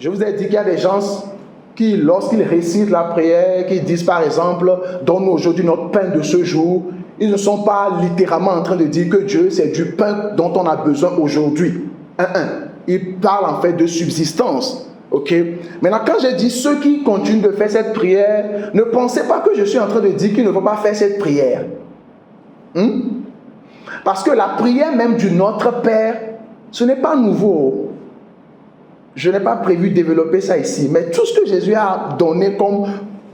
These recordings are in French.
Je vous ai dit qu'il y a des gens qui, lorsqu'ils récitent la prière, qui disent par exemple, donne-nous aujourd'hui notre pain de ce jour, ils ne sont pas littéralement en train de dire que Dieu, c'est du pain dont on a besoin aujourd'hui. Ils parlent en fait de subsistance. Ok. Maintenant, quand j'ai dit ceux qui continuent de faire cette prière, ne pensez pas que je suis en train de dire qu'il ne faut pas faire cette prière. Parce que la prière même du Notre Père, ce n'est pas nouveau. Je n'ai pas prévu de développer ça ici. Mais tout ce que Jésus a donné comme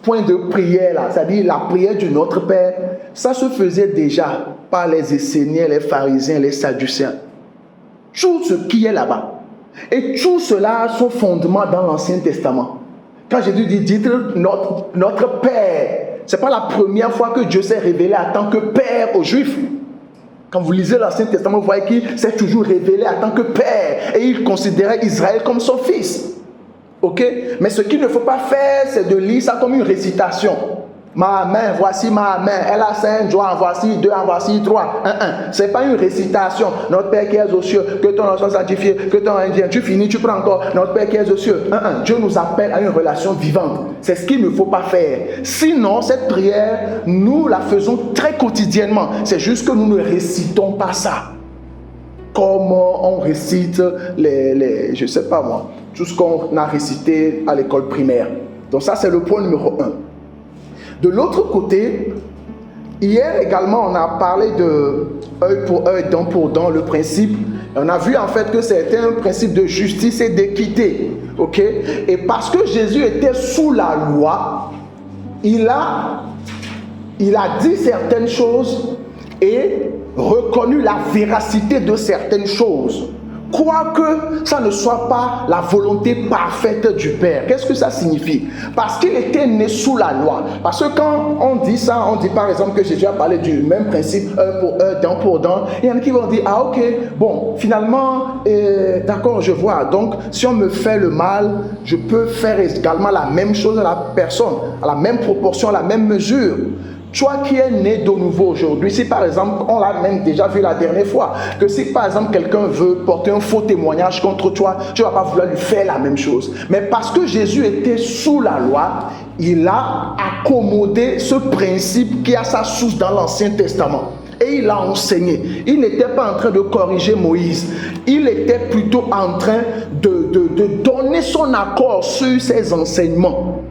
point de prière, là, c'est-à-dire la prière du Notre Père, ça se faisait déjà par les Esséniens, les pharisiens, les sadducéens. Tout ce qui est là-bas. Et tout cela a son fondement dans l'Ancien Testament. Quand Jésus dit, dites notre Père, ce n'est pas la première fois que Dieu s'est révélé en tant que Père aux Juifs. Quand vous lisez l'Ancien Testament, vous voyez qu'il s'est toujours révélé en tant que Père. Et il considérait Israël comme son fils. Ok? Mais ce qu'il ne faut pas faire, c'est de lire ça comme une récitation. Ma main, voici ma main. Elle a 5 doigts, en voici 2, en voici 3. Ce n'est pas une récitation. Notre Père qui est aux cieux, que ton nom soit sanctifié, que ton nom vienne. Tu finis, tu prends encore. Notre Père qui est aux cieux. Dieu nous appelle à une relation vivante. C'est ce qu'il ne faut pas faire. Sinon, cette prière, nous la faisons très quotidiennement. C'est juste que nous ne récitons pas ça. Comme on récite je ne sais pas moi, tout ce qu'on a récité à l'école primaire. Donc ça, c'est le point numéro 1. De l'autre côté, hier également, on a parlé de œil pour œil, dent pour dent, le principe. On a vu en fait que c'était un principe de justice et d'équité. Ok? Et parce que Jésus était sous la loi, il a dit certaines choses et reconnu la véracité de certaines choses. Quoique ça ne soit pas la volonté parfaite du Père. Qu'est-ce que ça signifie? Parce qu'il était né sous la loi. Parce que quand on dit ça, on dit par exemple que Jésus a parlé du même principe, œil pour œil, dent pour dent. Il y en a qui vont dire, ah ok, bon, finalement, d'accord, je vois. Donc, si on me fait le mal, je peux faire également la même chose à la personne, à la même proportion, à la même mesure. Toi qui es né de nouveau aujourd'hui, si par exemple, on l'a même déjà vu la dernière fois, que si par exemple quelqu'un veut porter un faux témoignage contre toi, tu ne vas pas vouloir lui faire la même chose. Mais parce que Jésus était sous la loi, il a accommodé ce principe qui a sa source dans l'Ancien Testament. Et il a enseigné. Il n'était pas en train de corriger Moïse. Il était plutôt en train de donner son accord sur ses enseignements.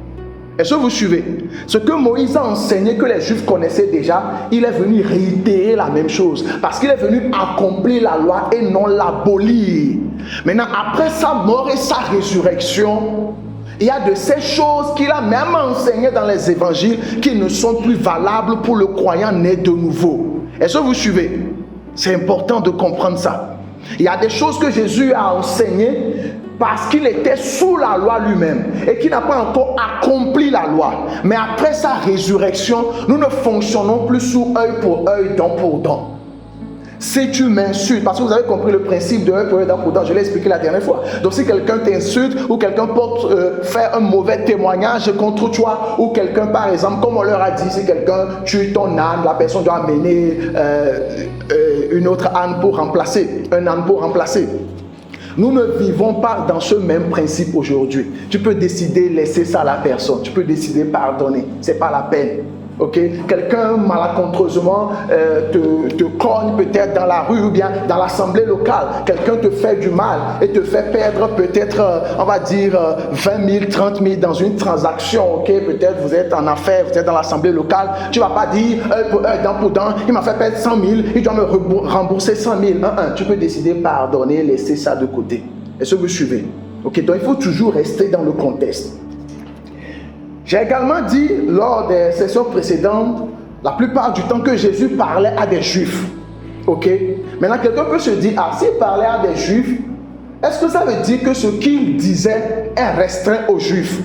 Est-ce que vous suivez? Ce que Moïse a enseigné, que les Juifs connaissaient déjà, il est venu réitérer la même chose. Parce qu'il est venu accomplir la loi et non l'abolir. Maintenant, après sa mort et sa résurrection, il y a de ces choses qu'il a même enseignées dans les évangiles qui ne sont plus valables pour le croyant né de nouveau. Est-ce que vous suivez? C'est important de comprendre ça. Il y a des choses que Jésus a enseignées parce qu'il était sous la loi lui-même et qu'il n'a pas encore accompli la loi. Mais après sa résurrection, nous ne fonctionnons plus sous œil pour œil, dent pour dent. Si tu m'insultes, parce que vous avez compris le principe de œil pour œil, dent pour dent, je l'ai expliqué la dernière fois. Donc si quelqu'un t'insulte ou quelqu'un fait un mauvais témoignage contre toi, ou quelqu'un par exemple, comme on leur a dit, si quelqu'un tue ton âne, la personne doit amener une autre âne pour remplacer, un âne pour remplacer. Nous ne vivons pas dans ce même principe aujourd'hui. Tu peux décider de laisser ça à la personne. Tu peux décider de pardonner. Ce n'est pas la peine. Ok? Quelqu'un malencontreusement te cogne peut-être dans la rue ou bien dans l'assemblée locale. Quelqu'un te fait du mal et te fait perdre peut-être, on va dire, 20 000, 30 000 dans une transaction. Ok? Peut-être vous êtes en affaires, vous êtes dans l'assemblée locale. Tu ne vas pas dire, dent pour dent, il m'a fait perdre 100 000, il doit me rembourser 100 000. Tu peux décider de pardonner, laisser ça de côté. Est-ce que vous suivez? Ok? Donc il faut toujours rester dans le contexte. J'ai également dit lors des sessions précédentes, la plupart du temps que Jésus parlait à des Juifs. Ok? Maintenant, quelqu'un peut se dire, ah, s'il parlait à des Juifs, est-ce que ça veut dire que ce qu'il disait est restreint aux Juifs?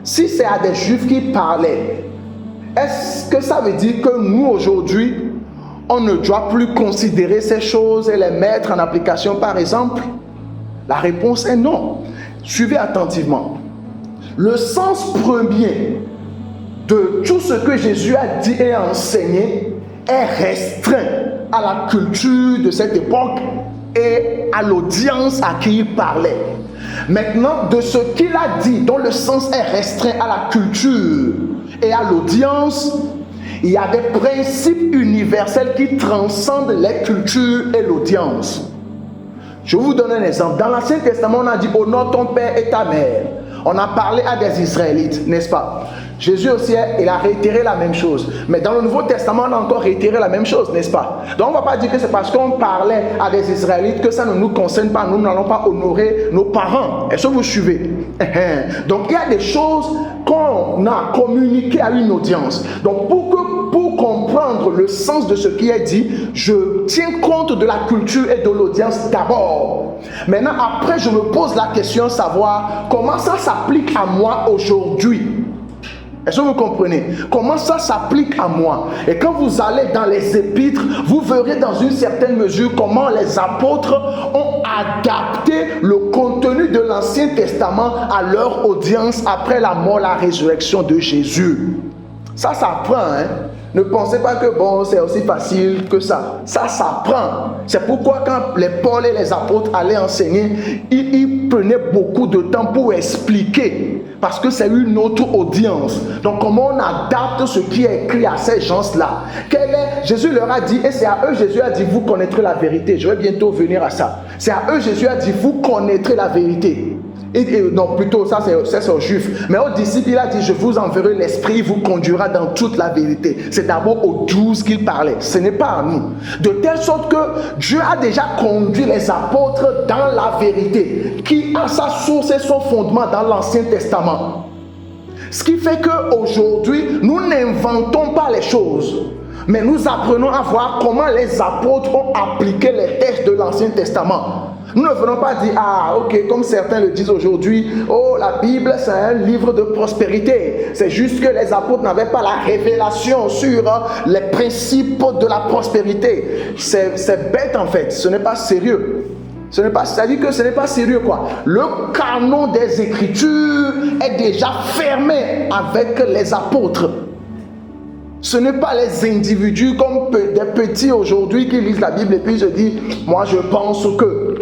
Si c'est à des Juifs qu'il parlait, est-ce que ça veut dire que nous, aujourd'hui, on ne doit plus considérer ces choses et les mettre en application, par exemple? La réponse est non. Suivez attentivement. Le sens premier de tout ce que Jésus a dit et enseigné est restreint à la culture de cette époque et à l'audience à qui il parlait. Maintenant, de ce qu'il a dit, dont le sens est restreint à la culture et à l'audience, il y a des principes universels qui transcendent les cultures et l'audience. Je vous donne un exemple. Dans l'Ancien Testament, on a dit « Honore ton père et ta mère ». On a parlé à des Israélites, n'est-ce pas? Jésus aussi, il a réitéré la même chose. Mais dans le Nouveau Testament, on a encore réitéré la même chose, n'est-ce pas? Donc, on ne va pas dire que c'est parce qu'on parlait à des Israélites que ça ne nous concerne pas. Nous n'allons pas honorer nos parents. Est-ce que vous suivez? Donc, il y a des choses qu'on a communiquées à une audience. Donc, pour comprendre le sens de ce qui est dit, je tiens compte de la culture et de l'audience d'abord. Maintenant, après, je me pose la question, savoir comment ça s'applique à moi aujourd'hui. Est-ce que vous comprenez? Comment ça s'applique à moi? Et quand vous allez dans les épîtres, vous verrez dans une certaine mesure comment les apôtres ont adapté le contenu de l'Ancien Testament à leur audience après la mort, la résurrection de Jésus. Ça s'apprend, hein? Ne pensez pas que bon, c'est aussi facile que ça. Ça s'apprend. C'est pourquoi quand les Paul et les apôtres allaient enseigner, ils prenaient beaucoup de temps pour expliquer. Parce que c'est une autre audience. Donc comment on adapte ce qui est écrit à ces gens-là? Jésus leur a dit, et c'est à eux Jésus a dit, vous connaîtrez la vérité. Je vais bientôt venir à ça. C'est à eux Jésus a dit, vous connaîtrez la vérité. Non, plutôt, ça c'est aux Juifs. Mais aux disciples, il a dit, je vous enverrai l'Esprit, il vous conduira dans toute la vérité. C'est d'abord aux 12 qu'il parlait. Ce n'est pas à nous. De telle sorte que Dieu a déjà conduit les apôtres dans la vérité, qui a sa source et son fondement dans l'Ancien Testament. Ce qui fait qu'aujourd'hui, nous n'inventons pas les choses, mais nous apprenons à voir comment les apôtres ont appliqué les textes de l'Ancien Testament. Nous ne venons pas dire, ah ok, comme certains le disent aujourd'hui, oh la Bible c'est un livre de prospérité. C'est juste que les apôtres n'avaient pas la révélation sur les principes de la prospérité. C'est bête en fait, ce n'est pas sérieux. C'est-à-dire que ce n'est pas sérieux quoi. Le canon des Écritures est déjà fermé avec les apôtres. Ce n'est pas les individus comme des petits aujourd'hui qui lisent la Bible et puis se disent, moi je pense que.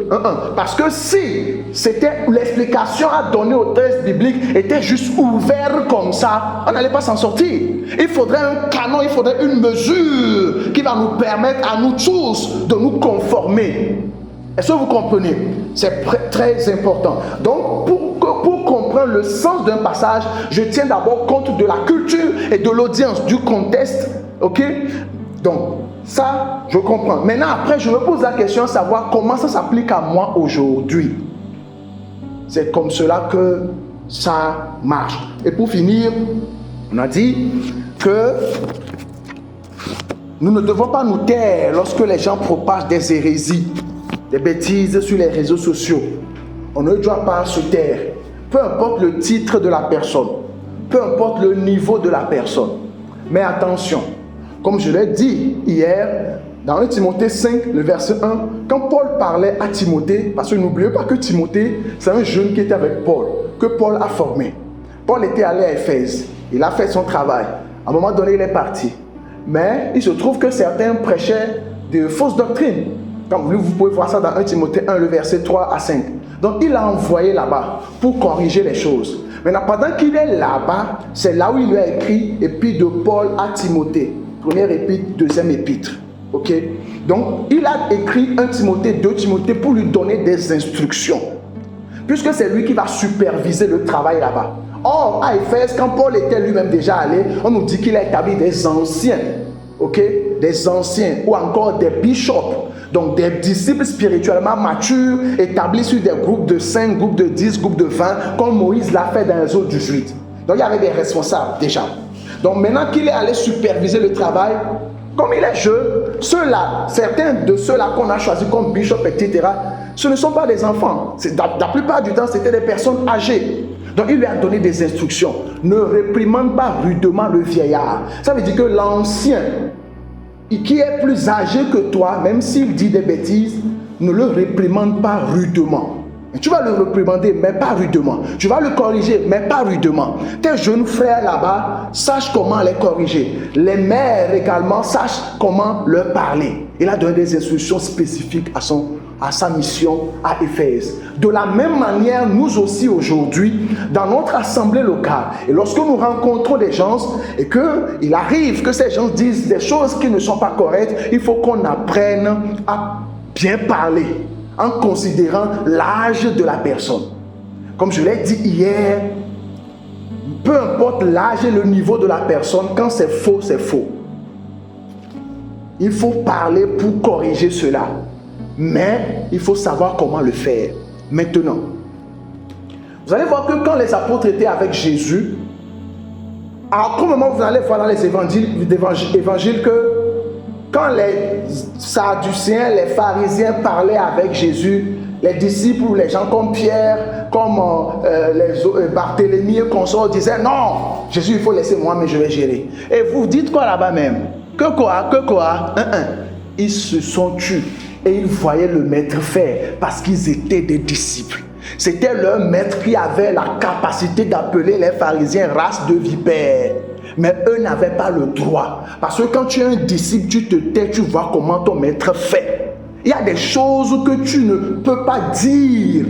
Parce que si c'était l'explication à donner au texte biblique était juste ouverte comme ça, on n'allait pas s'en sortir. Il faudrait un canon, il faudrait une mesure qui va nous permettre à nous tous de nous conformer. Est-ce que vous comprenez? C'est très important. Donc, pour comprendre le sens d'un passage, je tiens d'abord compte de la culture et de l'audience, du contexte. Ok? Donc, ça, je comprends. Maintenant, après, je me pose la question de savoir comment ça s'applique à moi aujourd'hui. C'est comme cela que ça marche. Et pour finir, on a dit que nous ne devons pas nous taire lorsque les gens propagent des hérésies, des bêtises sur les réseaux sociaux. On ne doit pas se taire. Peu importe le titre de la personne, peu importe le niveau de la personne. Mais attention, comme je l'ai dit hier, dans 1 Timothée 5, le verset 1, quand Paul parlait à Timothée, parce que n'oubliez pas que Timothée, c'est un jeune qui était avec Paul, que Paul a formé. Paul était allé à Éphèse, il a fait son travail. À un moment donné, il est parti. Mais il se trouve que certains prêchaient de fausses doctrines. Comme vous pouvez voir ça dans 1 Timothée 1, le verset 3 à 5. Donc, il l'a envoyé là-bas pour corriger les choses. Maintenant, pendant qu'il est là-bas, c'est là où il lui a écrit épître de Paul à Timothée. Première épître, deuxième épître. Ok? Donc, il a écrit 1 Timothée, 2 Timothée pour lui donner des instructions. Puisque c'est lui qui va superviser le travail là-bas. Or, à Éphèse, quand Paul était lui-même déjà allé, on nous dit qu'il a établi des anciens. Ok? Des anciens ou encore des bishops. Donc des disciples spirituellement matures établis sur des groupes de 5, groupes de 10, groupes de 20, comme Moïse l'a fait dans les autres 18. Donc il y avait des responsables déjà. Donc maintenant qu'il est allé superviser le travail, comme il est jeune, ceux-là, certains de ceux-là qu'on a choisis comme bishop, etc., ce ne sont pas des enfants. La plupart du temps, c'était des personnes âgées. Donc il lui a donné des instructions. Ne réprimande pas rudement le vieillard. Ça veut dire que l'ancien, qui est plus âgé que toi, même s'il dit des bêtises, ne le réprimande pas rudement. Tu vas le réprimander, mais pas rudement. Tu vas le corriger, mais pas rudement. Tes jeunes frères là-bas, sache comment les corriger. Les mères également, sachent comment leur parler. Il a donné des instructions spécifiques à sa mission à Éphèse. De la même manière, nous aussi aujourd'hui, dans notre assemblée locale, et lorsque nous rencontrons des gens et qu'il arrive que ces gens disent des choses qui ne sont pas correctes, il faut qu'on apprenne à bien parler en considérant l'âge de la personne. Comme je l'ai dit hier, peu importe l'âge et le niveau de la personne, quand c'est faux, c'est faux. Il faut parler pour corriger cela. Mais il faut savoir comment le faire. Maintenant, vous allez voir que quand les apôtres étaient avec Jésus, à quel moment vous allez voir dans les évangiles que quand les Sadducéens, les pharisiens parlaient avec Jésus, les disciples ou les gens comme Pierre, comme Barthélemy et consorts disaient non, Jésus, il faut laisser moi, mais je vais gérer. Et vous dites quoi là-bas même? Que quoi? Ils se sont tus et ils voyaient le maître faire parce qu'ils étaient des disciples. C'était leur maître qui avait la capacité d'appeler les pharisiens race de vipères. Mais eux n'avaient pas le droit. Parce que quand tu es un disciple, tu te tais, tu vois comment ton maître fait. Il y a des choses que tu ne peux pas dire.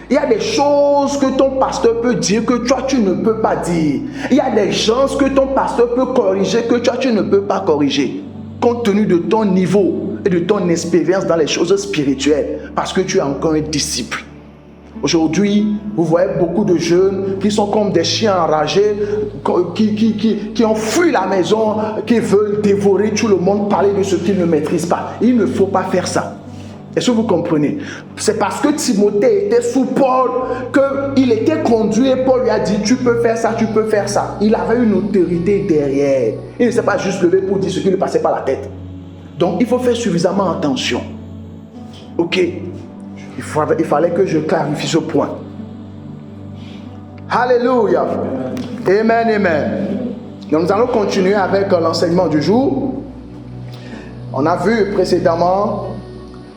Il y a des choses que ton pasteur peut dire que toi, tu ne peux pas dire. Il y a des gens que ton pasteur peut corriger que toi, tu ne peux pas corriger. Compte tenu de ton niveau et de ton expérience dans les choses spirituelles. Parce que tu es encore un disciple. Aujourd'hui, vous voyez beaucoup de jeunes qui sont comme des chiens enragés, qui ont fui la maison, qui veulent dévorer tout le monde, parler de ce qu'ils ne maîtrisent pas. Il ne faut pas faire ça. Est-ce que vous comprenez? C'est parce que Timothée était sous Paul qu'il était conduit et Paul lui a dit tu peux faire ça, tu peux faire ça. Il avait une autorité derrière. Il ne s'est pas juste levé pour dire ce qui ne passait pas la tête. Donc il faut faire suffisamment attention. Ok? Il fallait que je clarifie ce point. Alléluia. Amen, amen. Donc nous allons continuer avec l'enseignement du jour. On a vu précédemment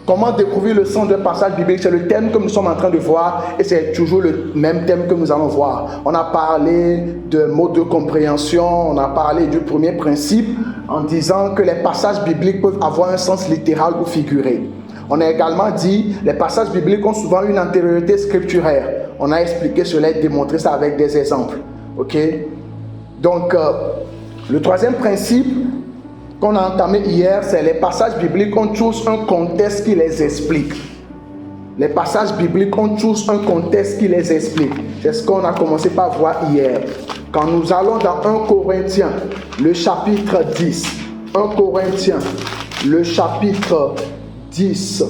comment découvrir le sens d'un passage biblique. C'est le thème que nous sommes en train de voir et c'est toujours le même thème que nous allons voir. On a parlé de mots de compréhension, on a parlé du premier principe en disant que les passages bibliques peuvent avoir un sens littéral ou figuré. On a également dit les passages bibliques ont souvent une antériorité scripturaire. On a expliqué cela et démontré ça avec des exemples. Ok? Donc, le troisième principe qu'on a entamé hier, c'est les passages bibliques ont tous un contexte qui les explique. Les passages bibliques ont tous un contexte qui les explique. C'est ce qu'on a commencé par voir hier. Quand nous allons dans 1 Corinthiens, le chapitre 10. 1 Corinthiens, le chapitre 10,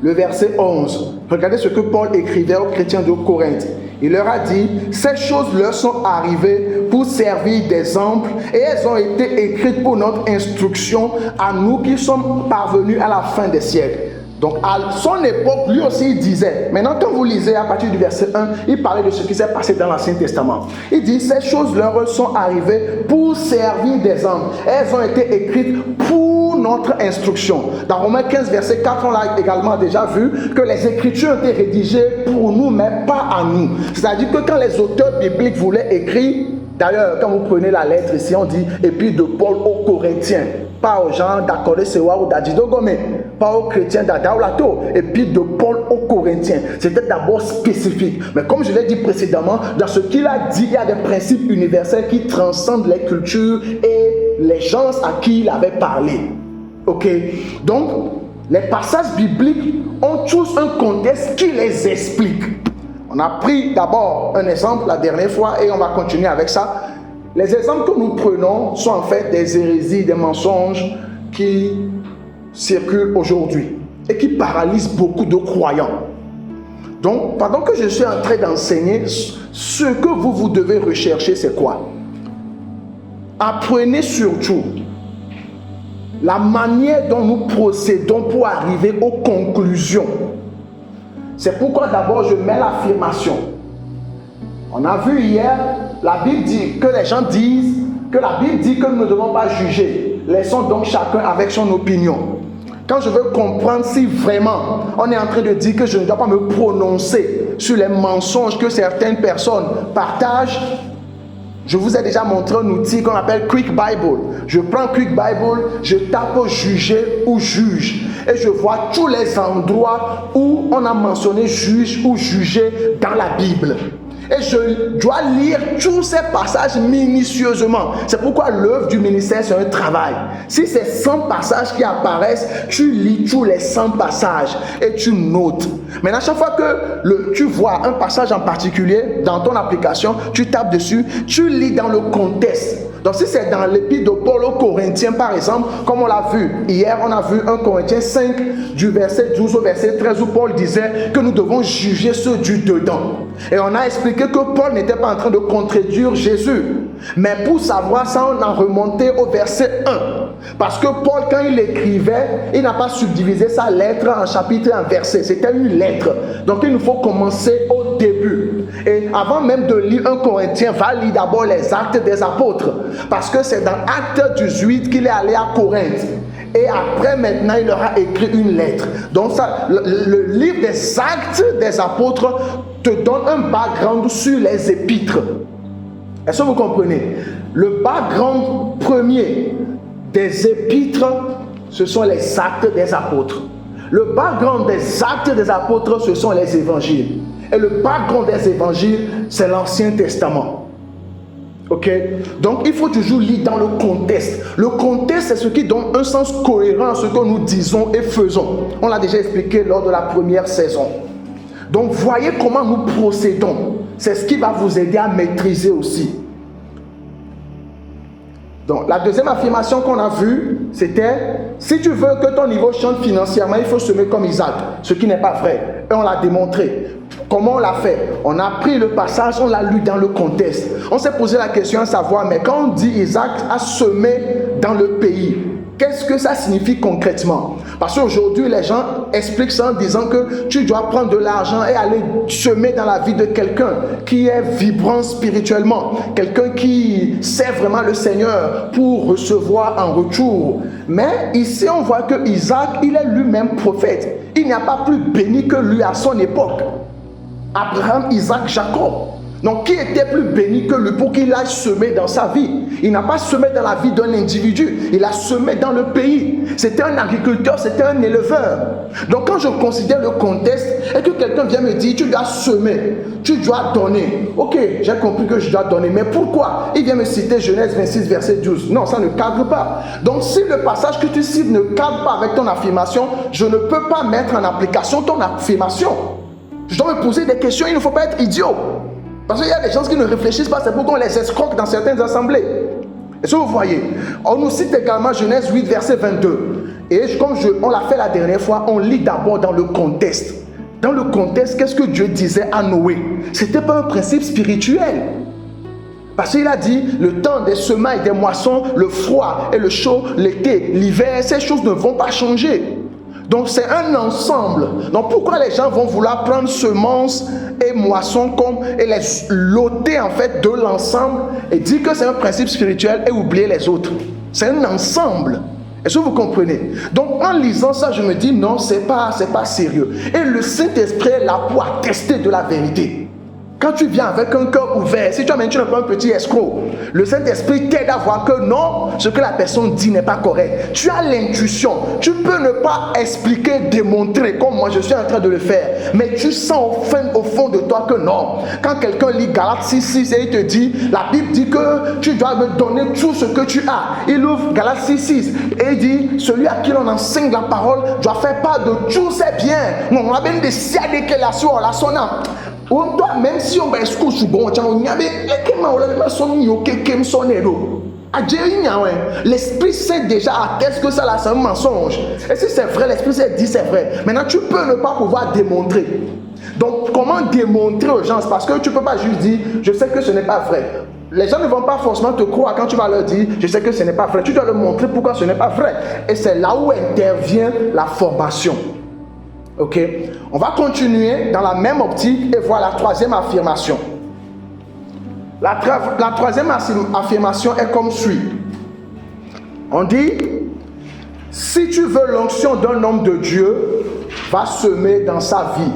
le verset 11. Regardez ce que Paul écrivait aux chrétiens de Corinthe. Il leur a dit, ces choses leur sont arrivées pour servir d'exemple et elles ont été écrites pour notre instruction à nous qui sommes parvenus à la fin des siècles. Donc à son époque, lui aussi il disait, maintenant quand vous lisez à partir du verset 1, il parlait de ce qui s'est passé dans l'Ancien Testament. Il dit, ces choses leur sont arrivées pour servir d'exemple. Elles ont été écrites pour notre instruction. Dans Romains 15, verset 4, on l'a également déjà vu que les Écritures ont été rédigées pour nous, mais pas à nous. C'est-à-dire que quand les auteurs bibliques voulaient écrire, d'ailleurs, quand vous prenez la lettre ici, on dit Épître de Paul aux Corinthiens, pas aux gens d'Accordé Sewa ou d'Adidogome, pas aux chrétiens d'Adaolato, Épître de Paul aux Corinthiens. C'était d'abord spécifique. Mais comme je l'ai dit précédemment, dans ce qu'il a dit, il y a des principes universels qui transcendent les cultures et les gens à qui il avait parlé. Ok? Donc, les passages bibliques ont tous un contexte qui les explique. On a pris d'abord un exemple la dernière fois et on va continuer avec ça. Les exemples que nous prenons sont en fait des hérésies, des mensonges qui circulent aujourd'hui et qui paralysent beaucoup de croyants. Donc, pendant que je suis en train d'enseigner, ce que vous devez rechercher, c'est quoi? Apprenez surtout la manière dont nous procédons pour arriver aux conclusions. C'est pourquoi d'abord je mets l'affirmation. On a vu hier, la Bible dit que les gens disent que la Bible dit que nous ne devons pas juger. Laissons donc chacun avec son opinion. quand je veux comprendre si vraiment on est en train de dire que je ne dois pas me prononcer sur les mensonges que certaines personnes partagent, je vous ai déjà montré un outil qu'on appelle Quick Bible. Je prends Quick Bible, je tape juger ou juge et je vois tous les endroits où on a mentionné juge ou juger dans la Bible. Et je dois lire tous ces passages minutieusement. C'est pourquoi l'œuvre du ministère, c'est un travail. Si c'est 100 passages qui apparaissent, tu lis tous les 100 passages et tu notes. Maintenant, chaque fois que tu vois un passage en particulier dans ton application, tu tapes dessus, tu lis dans le contexte. Donc si c'est dans l'épître de Paul aux Corinthiens par exemple, comme on l'a vu hier, on a vu 1 Corinthiens 5 du verset 12 au verset 13 où Paul disait que nous devons juger ceux du dedans. Et on a expliqué que Paul n'était pas en train de contredire Jésus. Mais pour savoir ça, on a remonté au verset 1. Parce que Paul, quand il écrivait, il n'a pas subdivisé sa lettre en chapitre et en verset. C'était une lettre. Donc il nous faut commencer au début. Et avant même de lire 1 Corinthiens, va lire d'abord les actes des apôtres. Parce que c'est dans Acte 18 qu'il est allé à Corinthe. Et après, maintenant, il leur a écrit une lettre. Donc, ça, le livre des Actes des Apôtres te donne un background sur les épîtres. Est-ce que vous comprenez? Le background premier des épîtres, ce sont les Actes des Apôtres. Le background des Actes des Apôtres, ce sont les évangiles. Et le background des évangiles, c'est l'Ancien Testament. Ok, donc il faut toujours lire dans le contexte. Le contexte, c'est ce qui donne un sens cohérent à ce que nous disons et faisons. On l'a déjà expliqué lors de la première saison. Donc voyez comment nous procédons. C'est ce qui va vous aider à maîtriser aussi. Donc la deuxième affirmation qu'on a vue, c'était si tu veux que ton niveau change financièrement, il faut semer comme Isaac. Ce qui n'est pas vrai. Et on l'a démontré. Comment on l'a fait? On a pris le passage, on l'a lu dans le contexte. On s'est posé la question à savoir, mais quand on dit Isaac a semé dans le pays, qu'est-ce que ça signifie concrètement? Parce qu'aujourd'hui, les gens expliquent ça en disant que tu dois prendre de l'argent et aller semer dans la vie de quelqu'un qui est vibrant spirituellement, quelqu'un qui sait vraiment le Seigneur pour recevoir en retour. Mais ici, on voit que Isaac, il est lui-même prophète. Il n'y a pas plus béni que lui à son époque. Abraham, Isaac, Jacob. Donc, qui était plus béni que lui pour qu'il aille semer dans sa vie? Il n'a pas semé dans la vie d'un individu, il a semé dans le pays. C'était un agriculteur, c'était un éleveur. Donc, quand je considère le contexte et que quelqu'un vient me dire, tu dois semer, tu dois donner. Ok, j'ai compris que je dois donner, mais pourquoi? Il vient me citer Genèse 26, verset 12. Non, ça ne cadre pas. Donc, si le passage que tu cites ne cadre pas avec ton affirmation, je ne peux pas mettre en application ton affirmation. Je dois me poser des questions, il ne faut pas être idiot. Parce qu'il y a des gens qui ne réfléchissent pas, c'est pourquoi on les escroque dans certaines assemblées. Est-ce que vous voyez? On nous cite également Genèse 8, verset 22. Et comme on l'a fait la dernière fois, on lit d'abord dans le contexte. Dans le contexte, qu'est-ce que Dieu disait à Noé? Ce n'était pas un principe spirituel. Parce qu'il a dit, le temps des semailles, des moissons, le froid et le chaud, l'été, l'hiver, ces choses ne vont pas changer. Donc c'est un ensemble. Donc pourquoi les gens vont vouloir prendre semences et moissons et les loter en fait de l'ensemble et dire que c'est un principe spirituel et oublier les autres? C'est un ensemble. Est-ce que vous comprenez? Donc en lisant ça, je me dis non, c'est pas sérieux. Et le Saint-Esprit est là pour attester de la vérité. Quand tu viens avec un cœur ouvert, si tu n'es pas un petit escroc, le Saint-Esprit t'aide à voir que non, ce que la personne dit n'est pas correct. Tu as l'intuition. Tu peux ne pas expliquer, démontrer comme moi je suis en train de le faire. Mais tu sens au fond de toi que non. Quand quelqu'un lit Galates 6, et il te dit, la Bible dit que tu dois me donner tout ce que tu as. Il ouvre Galates 6 et il dit, celui à qui l'on enseigne la parole doit faire part de tous ses biens. Non, on a bien des siades que la soie, la sonna. On doit, même si on va escouter bon, l'Esprit Saint déjà atteste que ça là c'est un mensonge. Et si c'est vrai, l'Esprit Saint dit c'est vrai. Maintenant tu peux ne pas pouvoir démontrer. Donc comment démontrer aux gens? Parce que tu ne peux pas juste dire je sais que ce n'est pas vrai. Les gens ne vont pas forcément te croire quand tu vas leur dire je sais que ce n'est pas vrai. Tu dois leur montrer pourquoi ce n'est pas vrai. Et c'est là où intervient la formation. Ok, on va continuer dans la même optique et voir la troisième affirmation. La troisième affirmation est comme suit. On dit, Si tu veux l'onction d'un homme de Dieu, va semer dans sa vie.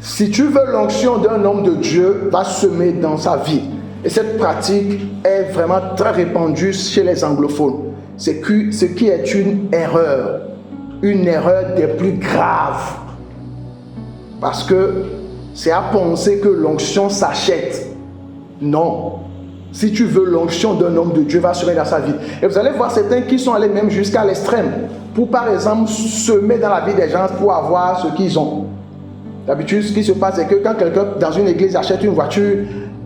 Si tu veux l'onction d'un homme de Dieu, va semer dans sa vie. Et cette pratique est vraiment très répandue chez les anglophones. Ce qui est une erreur des plus graves. Parce que c'est à penser que l'onction s'achète. Non. Si tu veux l'onction d'un homme de Dieu, va semer dans sa vie. Et vous allez voir certains qui sont allés même jusqu'à l'extrême. Pour par exemple semer dans la vie des gens pour avoir ce qu'ils ont. D'habitude, ce qui se passe, c'est que quand quelqu'un dans une église achète une voiture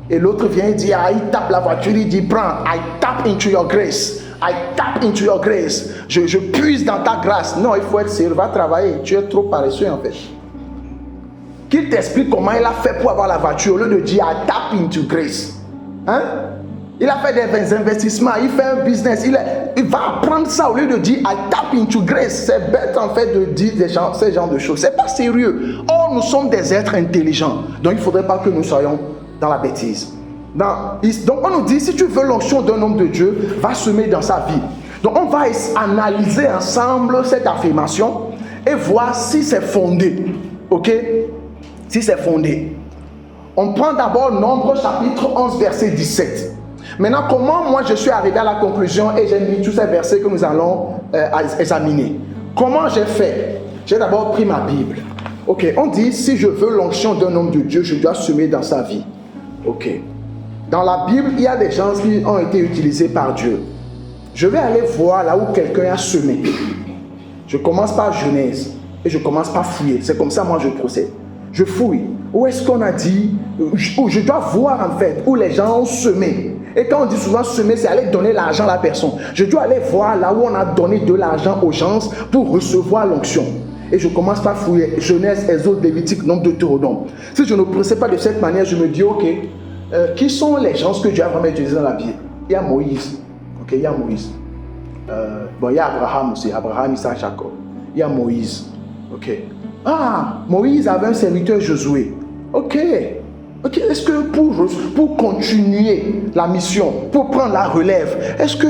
et l'autre vient et dit, il tape la voiture, il dit, prends, I tap into your grace. I tap into your grace. Je puise dans ta grâce. Non, il faut être sérieux, va travailler. Tu es trop paresseux en fait. Qu'il t'explique comment il a fait pour avoir la voiture au lieu de dire, I tap into grace. Hein? Il a fait des investissements, il fait un business, il va apprendre ça au lieu de dire I tap into grace. C'est bête en fait de dire ces genres de choses. C'est pas sérieux. Or, nous sommes des êtres intelligents. Donc, il ne faudrait pas que nous soyons dans la bêtise. Donc, on nous dit, si tu veux l'onction d'un homme de Dieu, va semer dans sa vie. Donc, on va analyser ensemble cette affirmation et voir si c'est fondé. Ok? Si c'est fondé. On prend d'abord Nombre chapitre 11, verset 17. Maintenant, comment moi je suis arrivé à la conclusion et j'ai mis tous ces versets que nous allons examiner. Comment j'ai fait? J'ai d'abord pris ma Bible. Ok, on dit, si je veux l'onction d'un homme de Dieu, je dois semer dans sa vie. Ok. Dans la Bible, il y a des gens qui ont été utilisés par Dieu. Je vais aller voir là où quelqu'un a semé. Je commence par Genèse et je commence par fouiller. C'est comme ça moi je procède. Je fouille. Où est-ce qu'on a dit, où je dois voir en fait, où les gens ont semé. Et quand on dit souvent semer, c'est aller donner l'argent à la personne. Je dois aller voir là où on a donné de l'argent aux gens pour recevoir l'onction. Et je commence par fouiller Genèse, Exode, Lévitique, Nombre, Deutéronome. Si je ne procède pas de cette manière, je me dis, ok, qui sont les gens que Dieu a vraiment utilisés dans la Bible? Il y a Moïse. Ok, il y a Moïse. Il y a Abraham aussi. Abraham, Isaac, Jacob. Il y a Moïse. Ok. Ah, Moïse avait un serviteur Josué. Ok. Ok, est-ce que pour continuer la mission, pour prendre la relève, est-ce que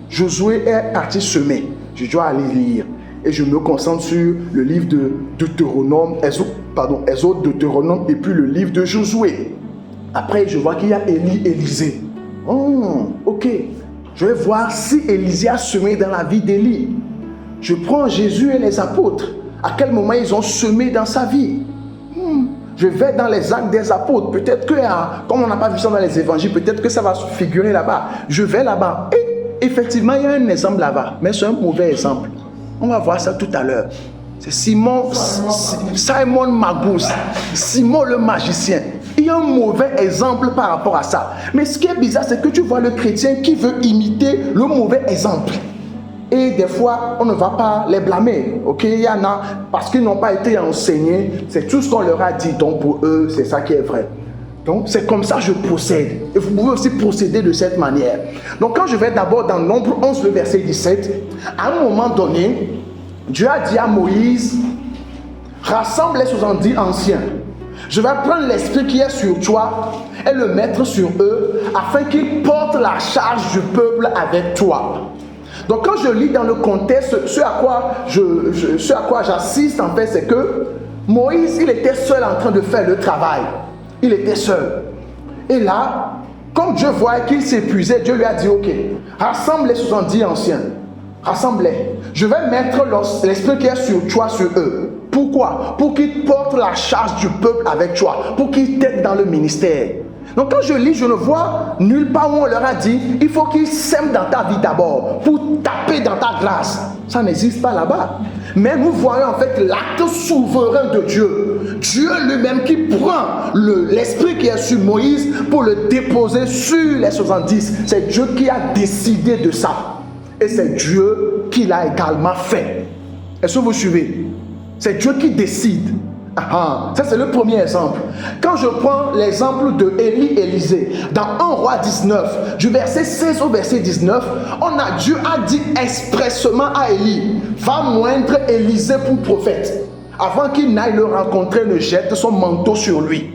Josué est parti semer? Je dois aller lire. Et je me concentre sur le livre de Deutéronome, Exode, Deutéronome, et puis le livre de Josué. Après, je vois qu'il y a Élisée. Oh, ok. Je vais voir si Élisée a semé dans la vie d'Élie. Je prends Jésus et les apôtres. À quel moment ils ont semé dans sa vie? Je vais dans les actes des apôtres. Peut-être que, comme on n'a pas vu ça dans les évangiles, peut-être que ça va se figurer là-bas. Je vais là-bas. Et effectivement, il y a un exemple là-bas. Mais c'est un mauvais exemple. On va voir ça tout à l'heure. C'est Simon Magus. Simon le magicien. Il y a un mauvais exemple par rapport à ça. Mais ce qui est bizarre, c'est que tu vois le chrétien qui veut imiter le mauvais exemple. Et des fois, on ne va pas les blâmer. Ok, il y en a parce qu'ils n'ont pas été enseignés. C'est tout ce qu'on leur a dit. Donc pour eux, c'est ça qui est vrai. Donc c'est comme ça que je procède. Et vous pouvez aussi procéder de cette manière. Donc quand je vais d'abord dans Nombre 11, le verset 17, à un moment donné, Dieu a dit à Moïse, rassemble les 70 anciens. Je vais prendre l'esprit qui est sur toi et le mettre sur eux afin qu'ils portent la charge du peuple avec toi. Donc quand je lis dans le contexte, ce à quoi j'assiste en fait, c'est que Moïse, il était seul en train de faire le travail. Il était seul. Et là, comme Dieu voyait qu'il s'épuisait, Dieu lui a dit, ok, rassemble les 70 anciens. Rassemble-les. Je vais mettre l'esprit qui est sur toi, sur eux. Pourquoi? Pour qu'ils portent la charge du peuple avec toi. Pour qu'ils t'aident dans le ministère. Donc quand je lis, je ne vois nulle part où on leur a dit, il faut qu'ils sèment dans ta vie d'abord, pour taper dans ta grâce. Ça n'existe pas là-bas. Mais nous voyons en fait l'acte souverain de Dieu. Dieu lui-même qui prend l'esprit qui est sur Moïse pour le déposer sur les 70. C'est Dieu qui a décidé de ça. Et c'est Dieu qui l'a également fait. Est-ce que vous suivez? C'est Dieu qui décide. Ça c'est le premier exemple. Quand je prends l'exemple de Élisée, dans 1 Roi 19, du verset 16 au verset 19, Dieu a dit expressement à Élie, va moindre Élisée pour prophète. Avant qu'il n'aille le rencontrer, ne jette son manteau sur lui.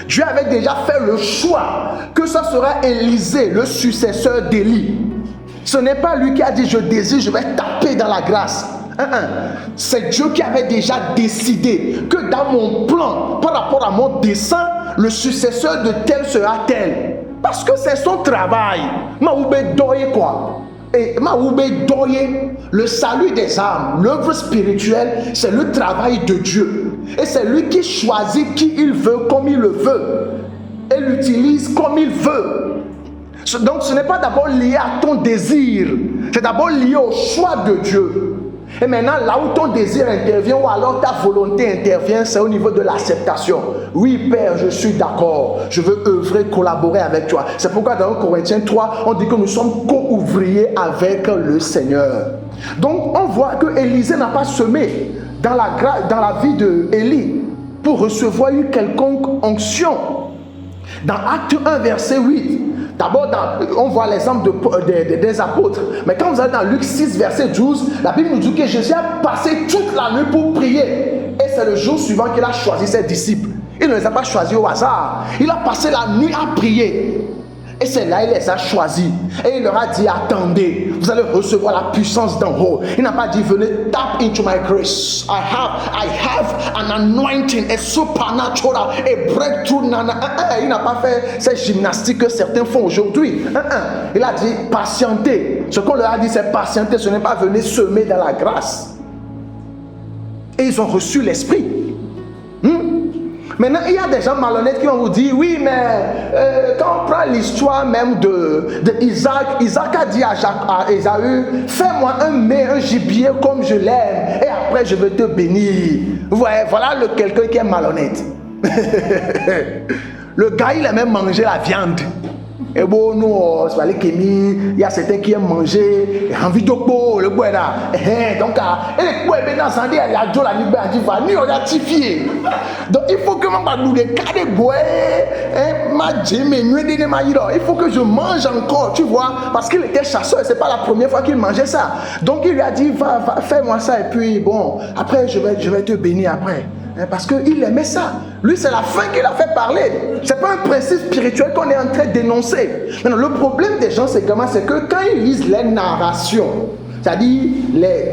Dieu avait déjà fait le choix que ce sera Élisée, le successeur d'Élie. Ce n'est pas lui qui a dit je désire, je vais taper dans la grâce. C'est Dieu qui avait déjà décidé que dans mon plan, par rapport à mon dessein, le successeur de tel sera tel. Parce que c'est son travail. Maoubé doye quoi. Et Maoubé doye, le salut des âmes, l'œuvre spirituelle, c'est le travail de Dieu. Et c'est lui qui choisit qui il veut, comme il le veut. Et l'utilise comme il veut. Donc ce n'est pas d'abord lié à ton désir, c'est d'abord lié au choix de Dieu. Et maintenant, là où ton désir intervient, ou alors ta volonté intervient, c'est au niveau de l'acceptation. Oui, Père, je suis d'accord. Je veux œuvrer, collaborer avec toi. C'est pourquoi dans 1 Corinthiens 3, on dit que nous sommes co-ouvriers avec le Seigneur. Donc, on voit que Élisée n'a pas semé dans la vie d'Élie pour recevoir une quelconque onction. Dans Acte 1, verset 8, d'abord, on voit l'exemple des apôtres. Mais quand vous allez dans Luc 6, verset 12, la Bible nous dit que Jésus a passé toute la nuit pour prier. Et c'est le jour suivant qu'il a choisi ses disciples. Il ne les a pas choisis au hasard. Il a passé la nuit à prier. Et c'est là qu'il les a choisis. Et il leur a dit, attendez, vous allez recevoir la puissance d'en haut. Il n'a pas dit, venez, tap into my grace. I have an anointing, a supernatural, a breakthrough. Il n'a pas fait cette gymnastique que certains font aujourd'hui. Il a dit, patientez. Ce qu'on leur a dit, c'est patienter. Ce n'est pas venir semer dans la grâce. Et ils ont reçu l'esprit. Maintenant, il y a des gens malhonnêtes qui vont vous dire, oui, mais quand on prend l'histoire même de Isaac, Isaac a dit à Ésaü, fais-moi un gibier comme je l'aime, et après je vais te bénir. Vous voyez, voilà quelqu'un qui est malhonnête. Le gars, il aime même manger la viande. Et bon, nous, c'est pas les kémis, il y a certains qui aiment manger, envie de boire, le bois là. Donc, et les bois, ben, dans ce il y a de la liberté, ni on a tifié. Donc, il faut que je nous décale les bois, il faut que je mange encore, tu vois, parce qu'il était chasseur, c'est pas la première fois qu'il mangeait ça. Donc, il lui a dit, va fais-moi ça, et puis, bon, après, je vais te bénir après. Parce qu'il aimait ça. Lui, c'est la fin qu'il a fait parler. Ce n'est pas un principe spirituel qu'on est en train d'énoncer. Maintenant, le problème des gens, c'est que quand ils lisent les narrations, c'est-à-dire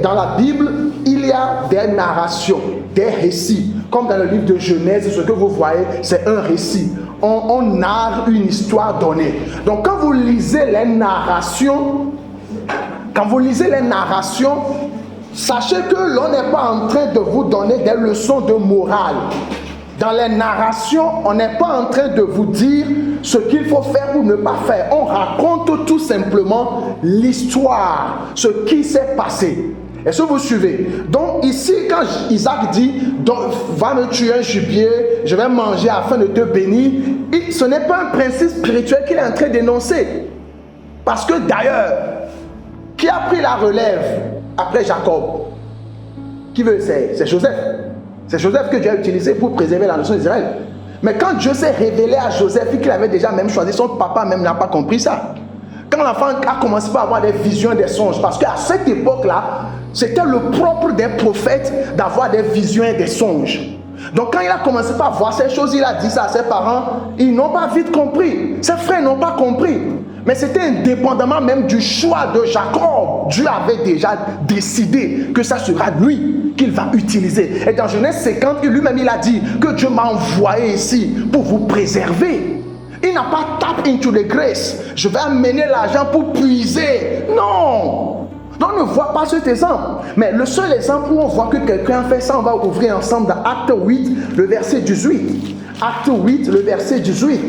dans la Bible, il y a des narrations, des récits. Comme dans le livre de Genèse, ce que vous voyez, c'est un récit. On narre une histoire donnée. Donc, quand vous lisez les narrations, sachez que l'on n'est pas en train de vous donner des leçons de morale. Dans les narrations, on n'est pas en train de vous dire ce qu'il faut faire ou ne pas faire. On raconte tout simplement l'histoire, ce qui s'est passé. Est-ce que vous suivez? Donc ici, quand Isaac dit, va me tuer un gibier, je vais manger afin de te bénir, ce n'est pas un principe spirituel qu'il est en train d'énoncer. Parce que d'ailleurs, qui a pris la relève après Jacob? Qui veut essayer? C'est Joseph. C'est Joseph que Dieu a utilisé pour préserver la nation d'Israël. Mais quand Dieu s'est révélé à Joseph et qu'il avait déjà même choisi, son papa même n'a pas compris ça. Quand l'enfant a commencé à avoir des visions, des songes, parce qu'à cette époque-là, c'était le propre des prophètes d'avoir des visions et des songes. Donc quand il a commencé à voir ces choses, il a dit ça à ses parents, ils n'ont pas vite compris. Ses frères n'ont pas compris. Mais c'était indépendamment même du choix de Jacob. Dieu avait déjà décidé que ça sera lui qu'il va utiliser. Et dans Genèse 50, lui-même il a dit que Dieu m'a envoyé ici pour vous préserver. Il n'a pas tap into the grace. Je vais amener l'argent pour puiser. Non. On ne voit pas cet exemple. Mais le seul exemple où on voit que quelqu'un a fait ça, on va ouvrir ensemble dans Acte 8, le verset 18. Acte 8, le verset 18.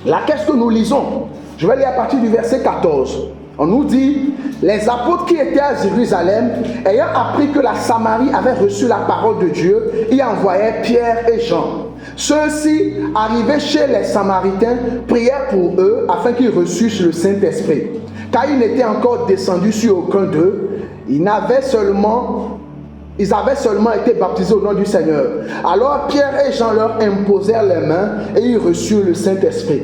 Là, qu'est-ce que nous lisons? Je vais lire à partir du verset 14. On nous dit, les apôtres qui étaient à Jérusalem, ayant appris que la Samarie avait reçu la parole de Dieu, y envoyaient Pierre et Jean. Ceux-ci, arrivés chez les Samaritains, prièrent pour eux afin qu'ils reçussent le Saint-Esprit. Car ils n'étaient encore descendus sur aucun d'eux, ils avaient seulement été baptisés au nom du Seigneur. Alors Pierre et Jean leur imposèrent les mains et ils reçurent le Saint-Esprit.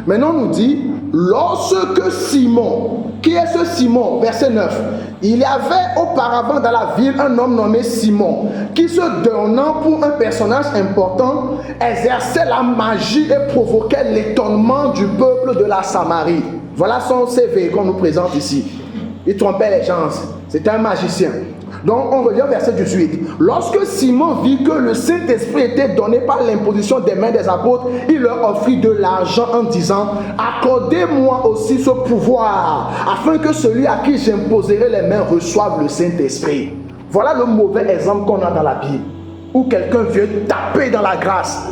Maintenant on nous dit, lorsque Simon, qui est ce Simon? Verset 9. Il y avait auparavant dans la ville un homme nommé Simon, qui se donnant pour un personnage important, exerçait la magie et provoquait l'étonnement du peuple de la Samarie. Voilà son CV qu'on nous présente ici. Il trompait les gens. C'était un magicien. Donc, on revient au verset 18. Lorsque Simon vit que le Saint-Esprit était donné par l'imposition des mains des apôtres, il leur offrit de l'argent en disant: accordez-moi aussi ce pouvoir, afin que celui à qui j'imposerai les mains reçoive le Saint-Esprit. Voilà le mauvais exemple qu'on a dans la Bible, où quelqu'un veut taper dans la grâce,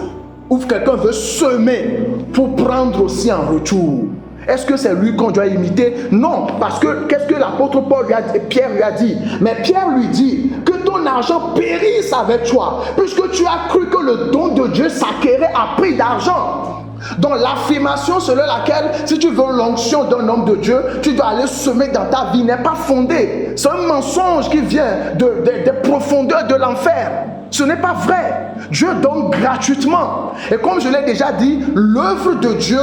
où quelqu'un veut semer pour prendre aussi en retour. Est-ce que c'est lui qu'on doit imiter? Non, parce que qu'est-ce que l'apôtre Paul lui a dit, Pierre lui a dit? Mais Pierre lui dit que ton argent périsse avec toi, puisque tu as cru que le don de Dieu s'acquérait à prix d'argent. Donc l'affirmation selon laquelle si tu veux l'onction d'un homme de Dieu, tu dois aller semer dans ta vie n'est pas fondée. C'est un mensonge qui vient des profondeurs de l'enfer. Ce n'est pas vrai. Dieu donne gratuitement. Et comme je l'ai déjà dit, l'œuvre de Dieu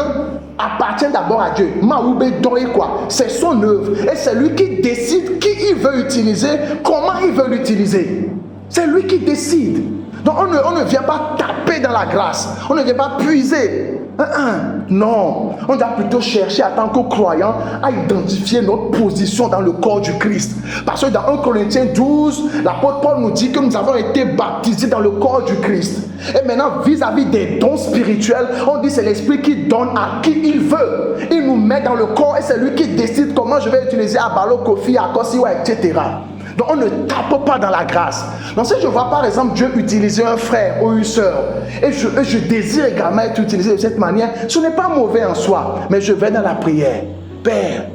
appartient d'abord à Dieu. Maoubé Doé quoi, c'est son œuvre. Et c'est lui qui décide qui il veut utiliser, comment il veut l'utiliser. C'est lui qui décide. Donc on ne vient pas taper dans la grâce. On ne vient pas puiser. Non, on doit plutôt chercher en tant que croyant à identifier notre position dans le corps du Christ. Parce que dans 1 Corinthiens 12, l'apôtre Paul nous dit que nous avons été baptisés dans le corps du Christ. Et maintenant, vis-à-vis des dons spirituels, on dit c'est l'Esprit qui donne à qui il veut. Il nous met dans le corps et c'est lui qui décide comment je vais utiliser Abalo, Kofi, Akosiwa, etc. Donc on ne tape pas dans la grâce. Donc si je vois par exemple Dieu utiliser un frère ou une soeur et je désire également être utilisé de cette manière, ce n'est pas mauvais en soi, mais je vais dans la prière. Père,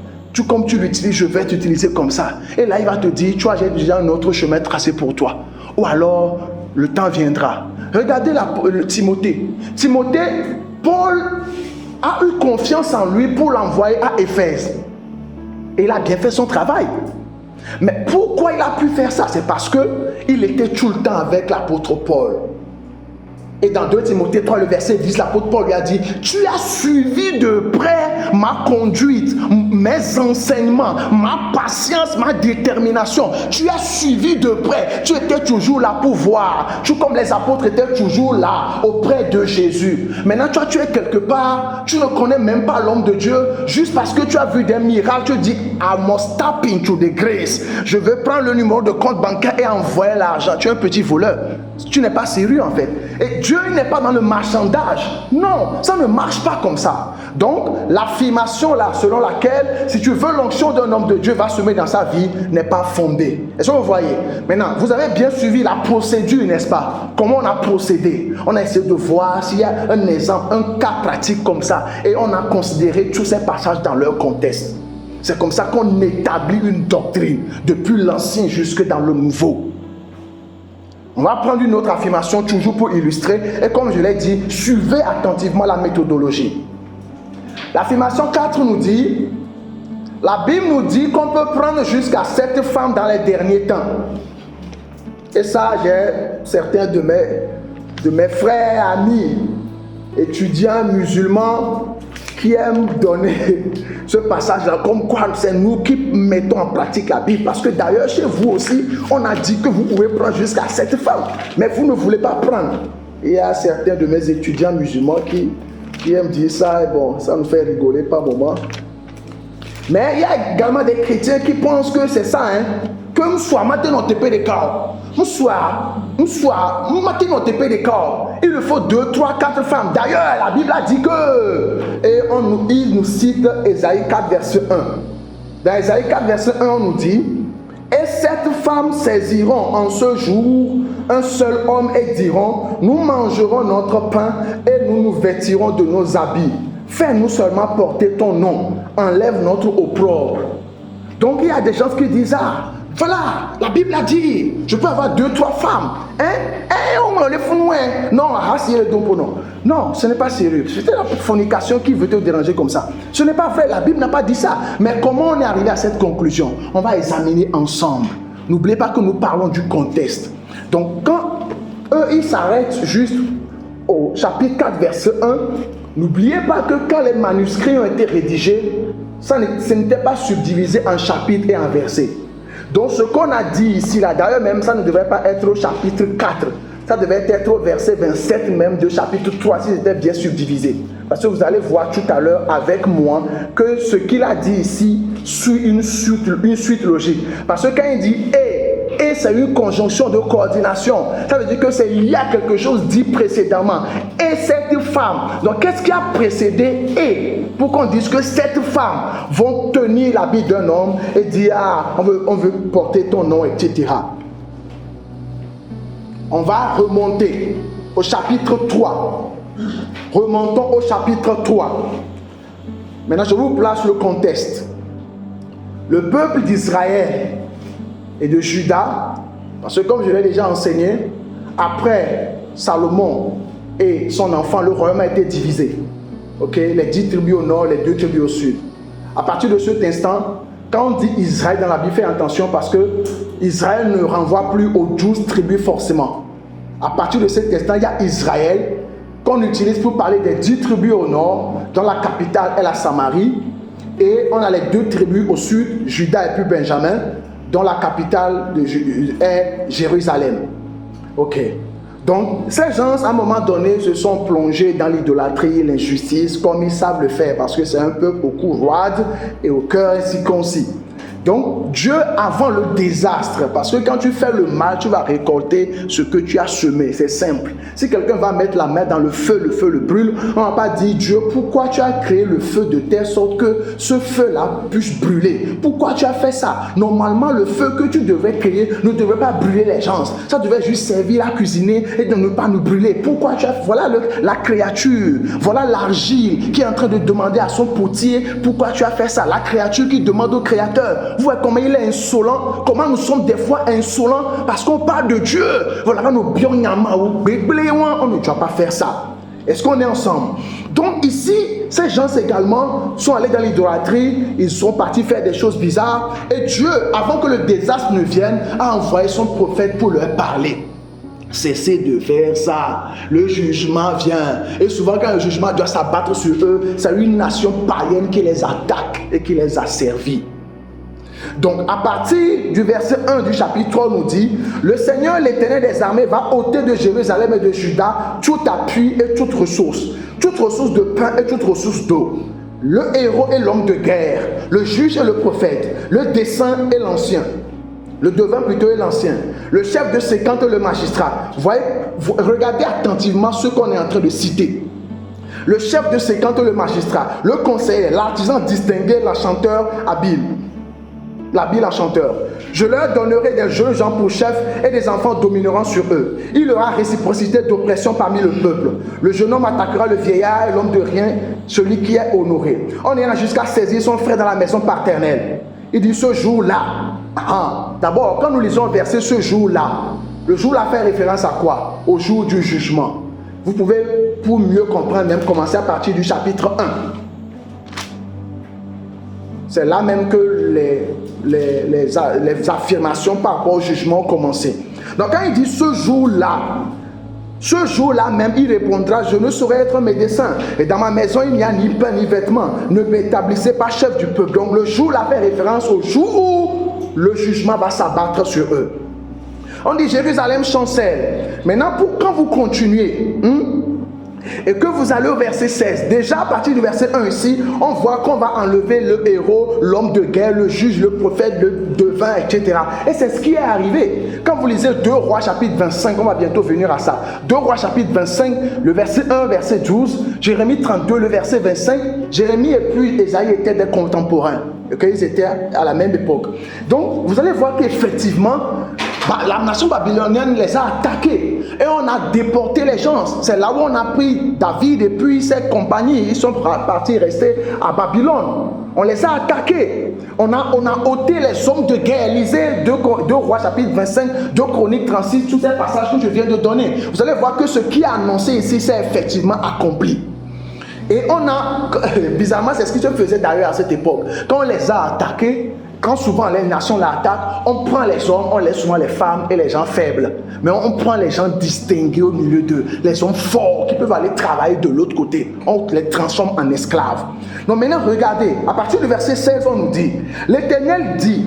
comme tu l'utilises, je vais t'utiliser comme ça. Et là il va te dire, tu vois, j'ai déjà un autre chemin tracé pour toi. Ou alors le temps viendra. Regardez Timothée. Timothée, Paul a eu confiance en lui pour l'envoyer à Éphèse. Et il a bien fait son travail. Mais pourquoi il a pu faire ça? C'est parce qu'il était tout le temps avec l'apôtre Paul. Et dans 2 Timothée 3, le verset 10, l'apôtre Paul lui a dit: tu as suivi de près ma conduite, mes enseignements, ma patience, ma détermination. Tu as suivi de près. Tu étais toujours là pour voir. Tout comme les apôtres étaient toujours là auprès de Jésus. Maintenant, toi, tu es quelque part, tu ne connais même pas l'homme de Dieu. Juste parce que tu as vu des miracles, tu dis: I must tap into the grace. Je veux prendre le numéro de compte bancaire et envoyer l'argent. Tu es un petit voleur. Tu n'es pas sérieux en fait. Et Dieu n'est pas dans le marchandage. Non, ça ne marche pas comme ça. Donc, l'affirmation là, selon laquelle, si tu veux l'onction d'un homme de Dieu va semer dans sa vie, n'est pas fondée. Est-ce que vous voyez? Maintenant, vous avez bien suivi la procédure, n'est-ce pas? Comment on a procédé? On a essayé de voir s'il y a un exemple, un cas pratique comme ça. Et on a considéré tous ces passages dans leur contexte. C'est comme ça qu'on établit une doctrine, depuis l'ancien jusque dans le nouveau. On va prendre une autre affirmation toujours pour illustrer. Et comme je l'ai dit, suivez attentivement la méthodologie. L'affirmation 4 nous dit, la Bible nous dit qu'on peut prendre jusqu'à 7 femmes dans les derniers temps. Et ça, j'ai certains de mes frères, amis, étudiants musulmans qui aiment donner ce passage-là comme quoi c'est nous qui mettons en pratique la Bible. Parce que d'ailleurs, chez vous aussi, on a dit que vous pouvez prendre jusqu'à 7 femmes. Mais vous ne voulez pas prendre. Il y a certains de mes étudiants musulmans qui aiment dire ça. Et bon, ça nous fait rigoler par moment. Mais il y a également des chrétiens qui pensent que c'est ça, que nous soyons maintenant TP de corps. Nous soyons maintenant TP de corps. Il nous faut 2, 3, 4 femmes. D'ailleurs, la Bible a dit que, et il nous cite Ésaïe 4, verset 1. Dans Ésaïe 4, verset 1, on nous dit: et 7 femmes saisiront en ce jour un seul homme et diront: nous mangerons notre pain et nous nous vêtirons de nos habits. Fais-nous seulement porter ton nom, enlève notre opprobre. Donc il y a des gens qui disent: ah, voilà, la Bible a dit, je peux avoir 2, 3 femmes. On les fout, non, non, ce n'est pas sérieux. C'était la fornication qui veut te déranger comme ça. Ce n'est pas vrai, la Bible n'a pas dit ça. Mais comment on est arrivé à cette conclusion? On va examiner ensemble. N'oubliez pas que nous parlons du contexte. Donc quand eux, ils s'arrêtent juste au chapitre 4, verset 1, n'oubliez pas que quand les manuscrits ont été rédigés, ce n'était pas subdivisé en chapitres et en versets. Donc ce qu'on a dit ici, là, d'ailleurs même ça ne devrait pas être au chapitre 4. Ça devait être au verset 27 même de chapitre 3 si c'était bien subdivisé. Parce que vous allez voir tout à l'heure avec moi que ce qu'il a dit ici suit une suite logique. Parce que quand il dit et c'est une conjonction de coordination, ça veut dire que il y a quelque chose dit précédemment. Et cette femme, donc qu'est-ce qui a précédé et pour qu'on dise que cette femme vont tenir l'habit d'un homme et dire on veut porter ton nom, etc. On va remonter au chapitre 3. Remontons au chapitre 3. Maintenant, je vous place le contexte. Le peuple d'Israël et de Juda, parce que comme je l'ai déjà enseigné, après Salomon et son enfant, le royaume a été divisé. Les 10 tribus au nord, les 2 tribus au sud. À partir de cet instant, quand on dit Israël dans la Bible, faites attention parce que Israël ne renvoie plus aux 12 tribus forcément. À partir de cet instant, il y a Israël qu'on utilise pour parler des 10 tribus au nord, dont la capitale est la Samarie, et on a les 2 tribus au sud, Juda et puis Benjamin, dont la capitale est Jérusalem. Donc, ces gens, à un moment donné, se sont plongés dans l'idolâtrie, l'injustice, comme ils savent le faire, parce que c'est un peuple au cou roide et au cœur incirconcis. Donc, Dieu, avant le désastre, parce que quand tu fais le mal, tu vas récolter ce que tu as semé. C'est simple. Si quelqu'un va mettre la main dans le feu le brûle, on ne va pas dire, Dieu, pourquoi tu as créé le feu de telle sorte que ce feu-là puisse brûler? Pourquoi tu as fait ça? Normalement, le feu que tu devais créer ne devait pas brûler les gens. Ça devait juste servir à cuisiner et de ne pas nous brûler. Pourquoi tu as fait? Voilà la créature, voilà l'argile qui est en train de demander à son potier, pourquoi tu as fait ça? La créature qui demande au créateur. Vous voyez comment il est insolent, comment nous sommes des fois insolents parce qu'on parle de Dieu. Voilà, on ne doit pas faire ça. Est-ce qu'on est ensemble? Donc ici, ces gens également sont allés dans l'idolâtrie, ils sont partis faire des choses bizarres et Dieu, avant que le désastre ne vienne, a envoyé son prophète pour leur parler. Cessez de faire ça, le jugement vient. Et souvent quand le jugement doit s'abattre sur eux, c'est une nation païenne qui les attaque et qui les asservit. Donc à partir du verset 1 du chapitre 3, on nous dit: le Seigneur l'Éternel des armées va ôter de Jérusalem et de Juda tout appui et toute ressource de pain et toute ressource d'eau, le héros et l'homme de guerre, le juge et le prophète, le défunt et l'ancien, le devin plutôt et l'ancien, le chef de séquente et le magistrat. Regardez attentivement ce qu'on est en train de citer. Le chef de séquente et le magistrat, le conseiller, l'artisan distingué, l'enchanteur habile. L'habile enchanteur. Je leur donnerai des jeunes gens pour chefs et des enfants domineront sur eux. Il y aura réciprocité d'oppression parmi le peuple. Le jeune homme attaquera le vieillard et l'homme de rien, celui qui est honoré. On ira jusqu'à saisir son frère dans la maison paternelle. Il dit ce jour-là. D'abord, quand nous lisons le verset ce jour-là, le jour-là fait référence à quoi? Au jour du jugement. Vous pouvez, pour mieux comprendre, même commencer à partir du chapitre 1. C'est là même que les affirmations par rapport au jugement ont commencé. Donc quand il dit ce jour-là même, il répondra: je ne saurais être médecin, et dans ma maison il n'y a ni pain ni vêtements, ne m'établissez pas chef du peuple. Donc le jour-là fait référence au jour où le jugement va s'abattre sur eux. On dit Jérusalem chancelle. Maintenant, quand vous continuez, et que vous allez au verset 16, déjà à partir du verset 1 ici, on voit qu'on va enlever le héros, l'homme de guerre, le juge, le prophète, le devin, etc. Et c'est ce qui est arrivé. Quand vous lisez 2 Rois chapitre 25, on va bientôt venir à ça. 2 Rois chapitre 25, le verset 1, verset 12, Jérémie 32, le verset 25, Jérémie et puis Ésaïe étaient des contemporains. Ils étaient à la même époque. Donc, vous allez voir qu'effectivement, la nation babylonienne les a attaqués et on a déporté les gens. C'est là où on a pris David et puis ses compagnies. Ils sont partis rester à Babylone. On les a attaqués. On a ôté les hommes de guerre. Lisez 2 Rois chapitre 25, 2 Chroniques 36, tous ces passages que je viens de donner. Vous allez voir que ce qui est annoncé ici, c'est effectivement accompli. Et bizarrement, c'est ce qui se faisait d'ailleurs à cette époque. Quand on les a attaqués, quand souvent les nations l'attaquent, on prend les hommes, on laisse souvent les femmes et les gens faibles. Mais on prend les gens distingués au milieu d'eux, les hommes forts qui peuvent aller travailler de l'autre côté. On les transforme en esclaves. Donc maintenant, regardez, à partir du verset 16, on nous dit: l'Éternel dit,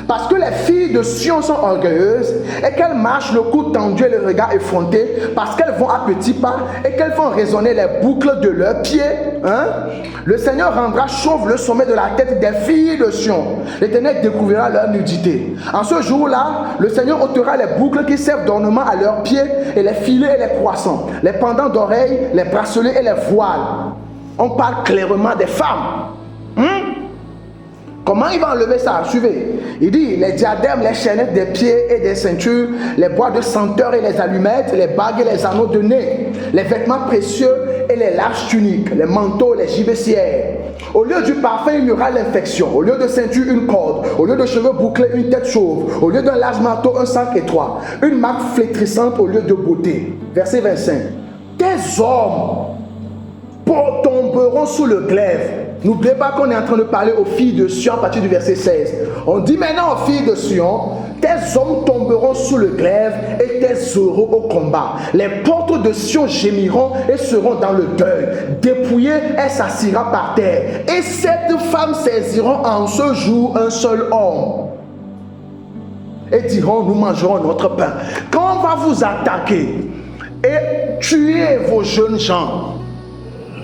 Parce que les filles de Sion sont orgueilleuses et qu'elles marchent le cou tendu et le regard effronté, parce qu'elles vont à petits pas et qu'elles font résonner les boucles de leurs pieds. Le Seigneur rendra chauve le sommet de la tête des filles de Sion. L'Éternel découvrira leur nudité. En ce jour-là, le Seigneur ôtera les boucles qui servent d'ornement à leurs pieds et les filets et les croissants, les pendants d'oreilles, les bracelets et les voiles. On parle clairement des femmes. Comment il va enlever ça? Suivez. Il dit les diadèmes, les chaînettes des pieds et des ceintures, les bois de senteur et les allumettes, les bagues et les anneaux de nez, les vêtements précieux et les larges tuniques, les manteaux, les gibecières. Au lieu du parfum, il y aura l'infection. Au lieu de ceinture, une corde. Au lieu de cheveux bouclés, une tête chauve. Au lieu d'un large manteau, un sac étroit. Une marque flétrissante au lieu de beauté. Verset 25. Tes hommes tomberont sous le glaive. N'oubliez pas qu'on est en train de parler aux filles de Sion à partir du verset 16. On dit maintenant aux filles de Sion, tes hommes tomberont sous le glaive et tes heureux au combat. Les portes de Sion gémiront et seront dans le deuil. Dépouillée, elle s'assira par terre. Et cette femme saisiront en ce jour un seul homme. Et diront, nous mangerons notre pain. Quand on va vous attaquer et tuer vos jeunes gens,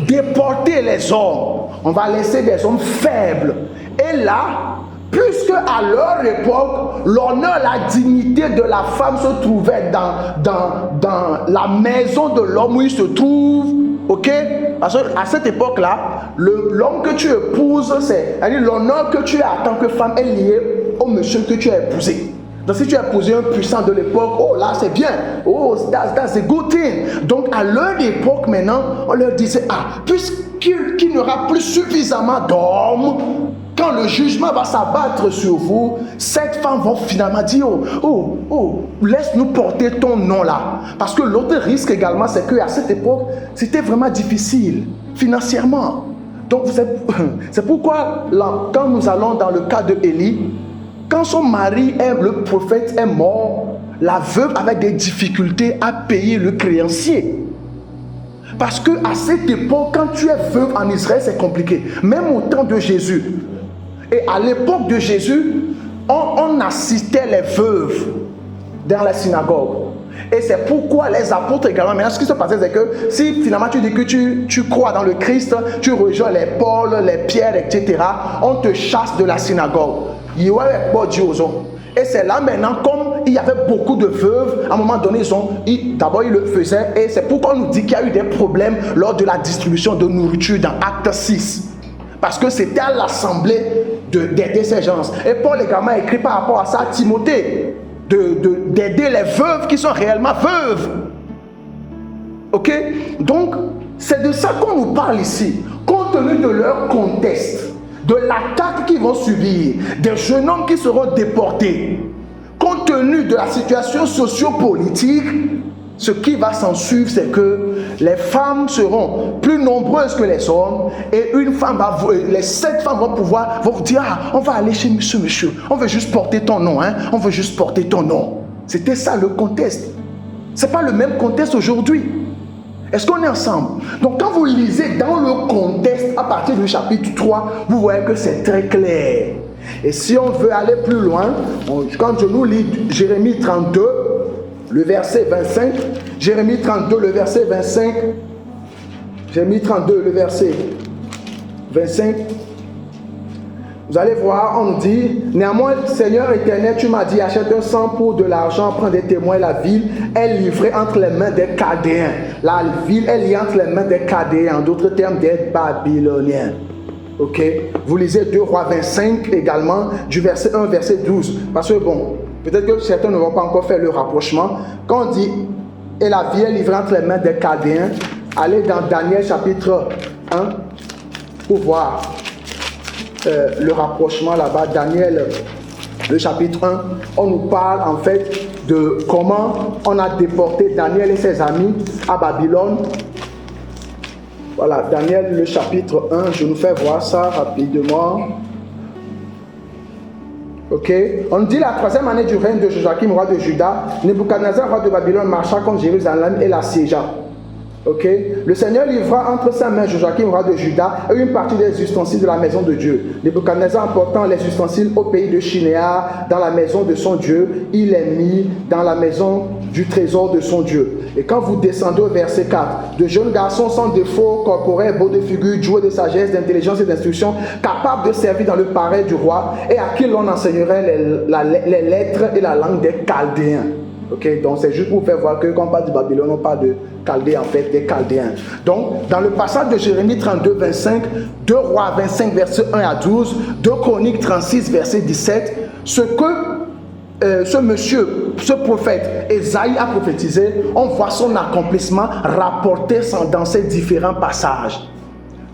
déporter les hommes, on va laisser des hommes faibles. Et là, puisque à leur époque, l'honneur, la dignité de la femme se trouvait dans la maison de l'homme où il se trouve, ok? Parce qu'à cette époque-là, l'homme que tu épouses, c'est-à-dire l'honneur que tu as en tant que femme est lié au monsieur que tu as épousé. Donc si tu as épousé un puissant de l'époque, oh là c'est bien, oh that's a good thing. Donc à leur époque maintenant, on leur disait, puisqu'il n'y aura plus suffisamment d'hommes, quand le jugement va s'abattre sur vous, cette femme va finalement dire, laisse-nous porter ton nom là. Parce que l'autre risque également, c'est qu'à cette époque, c'était vraiment difficile financièrement. Donc c'est pourquoi là, quand nous allons dans le cas de Élie, quand son mari, le prophète, est mort, la veuve avait des difficultés à payer le créancier. Parce qu'à cette époque, quand tu es veuve en Israël, c'est compliqué. Même au temps de Jésus. Et à l'époque de Jésus, on assistait les veuves dans la synagogue. Et c'est pourquoi les apôtres également, maintenant ce qui se passait, c'est que si finalement tu dis que tu crois dans le Christ, tu rejoins les Paul, les Pierre, etc., on te chasse de la synagogue. Et c'est là maintenant, comme il y avait beaucoup de veuves, à un moment donné, d'abord ils le faisaient, et c'est pourquoi on nous dit qu'il y a eu des problèmes lors de la distribution de nourriture dans Acte 6. Parce que c'était à l'assemblée d'aider ces gens. Et Paul également écrit par rapport à ça à Timothée, d'aider les veuves qui sont réellement veuves. Ok? Donc, c'est de ça qu'on nous parle ici, compte tenu de leur contexte, de l'attaque qu'ils vont subir, des jeunes hommes qui seront déportés. Compte tenu de la situation socio-politique, ce qui va s'en suivre, c'est que les femmes seront plus nombreuses que les hommes et les 7 femmes vont dire, on va aller chez ce monsieur, on veut juste porter ton nom, on veut juste porter ton nom. C'était ça le contexte. Ce n'est pas le même contexte aujourd'hui. Est-ce qu'on est ensemble? Donc quand vous lisez dans le contexte à partir du chapitre 3, vous voyez que c'est très clair. Et si on veut aller plus loin, quand je nous lis Jérémie 32, le verset 25, Jérémie 32, le verset 25, Jérémie 32, le verset 25, vous allez voir, on nous dit, néanmoins, Seigneur éternel, tu m'as dit, achète un sang pour de l'argent, prends des témoins, la ville est livrée entre les mains des Chaldéens. La ville est liée entre les mains des Chaldéens, en d'autres termes, des Babyloniens. Ok? Vous lisez 2 Rois 25 également, du verset 1, verset 12. Parce que bon, peut-être que certains ne vont pas encore faire le rapprochement. Quand on dit, et la ville est livrée entre les mains des Chaldéens, allez dans Daniel chapitre 1 pour voir le rapprochement là-bas. Daniel, le chapitre 1, on nous parle en fait de comment on a déporté Daniel et ses amis à Babylone. Voilà, Daniel, le chapitre 1, je nous fais voir ça rapidement. Ok, on dit la 3e année du règne de Joachim, roi de Juda, Nebuchadnezzar, roi de Babylone, marcha contre Jérusalem et l'assiégea. Ok, le Seigneur livra entre sa main Joachim, roi de Juda, et une partie des ustensiles de la maison de Dieu. Nebuchadnezzar emportant les ustensiles au pays de Shinéar, dans la maison de son Dieu, il les mit dans la maison du trésor de son Dieu. Et quand vous descendez au verset 4, de jeunes garçons sans défaut, corporels, beaux de figure, doués de sagesse, d'intelligence et d'instruction, capables de servir dans le palais du roi, et à qui l'on enseignerait les lettres et la langue des Chaldéens. Ok, donc c'est juste pour faire voir que quand on parle du Babylone, on parle de Chaldéens, en fait, des Chaldéens. Donc, dans le passage de Jérémie 32, 25, 2 Rois 25, verset 1 à 12, 2 Chroniques 36, verset 17, ce que ce prophète Ésaïe a prophétisé, on voit son accomplissement rapporté dans ces différents passages.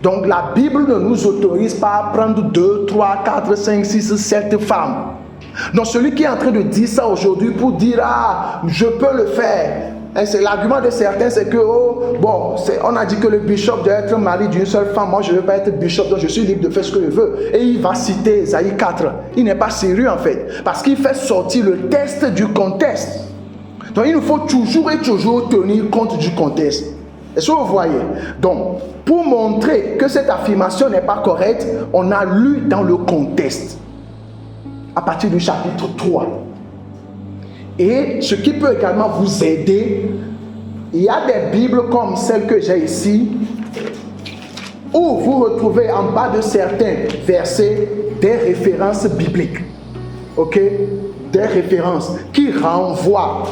Donc, la Bible ne nous autorise pas à prendre 2, 3, 4, 5, 6, 7 femmes. Donc celui qui est en train de dire ça aujourd'hui pour dire ah je peux le faire, et c'est l'argument de certains, c'est que on a dit que le bishop doit être mari d'une seule femme, moi je ne veux pas être bishop donc je suis libre de faire ce que je veux, et il va citer Ésaïe 4. Il n'est pas sérieux en fait, parce qu'il fait sortir le test du contexte. Donc il nous faut toujours et toujours tenir compte du contexte. Est-ce que vous voyez? Donc pour montrer que cette affirmation n'est pas correcte, on a lu dans le contexte à partir du chapitre 3. Et ce qui peut également vous aider, il y a des Bibles comme celle que j'ai ici, où vous retrouvez en bas de certains versets des références bibliques. Ok? Des références qui renvoient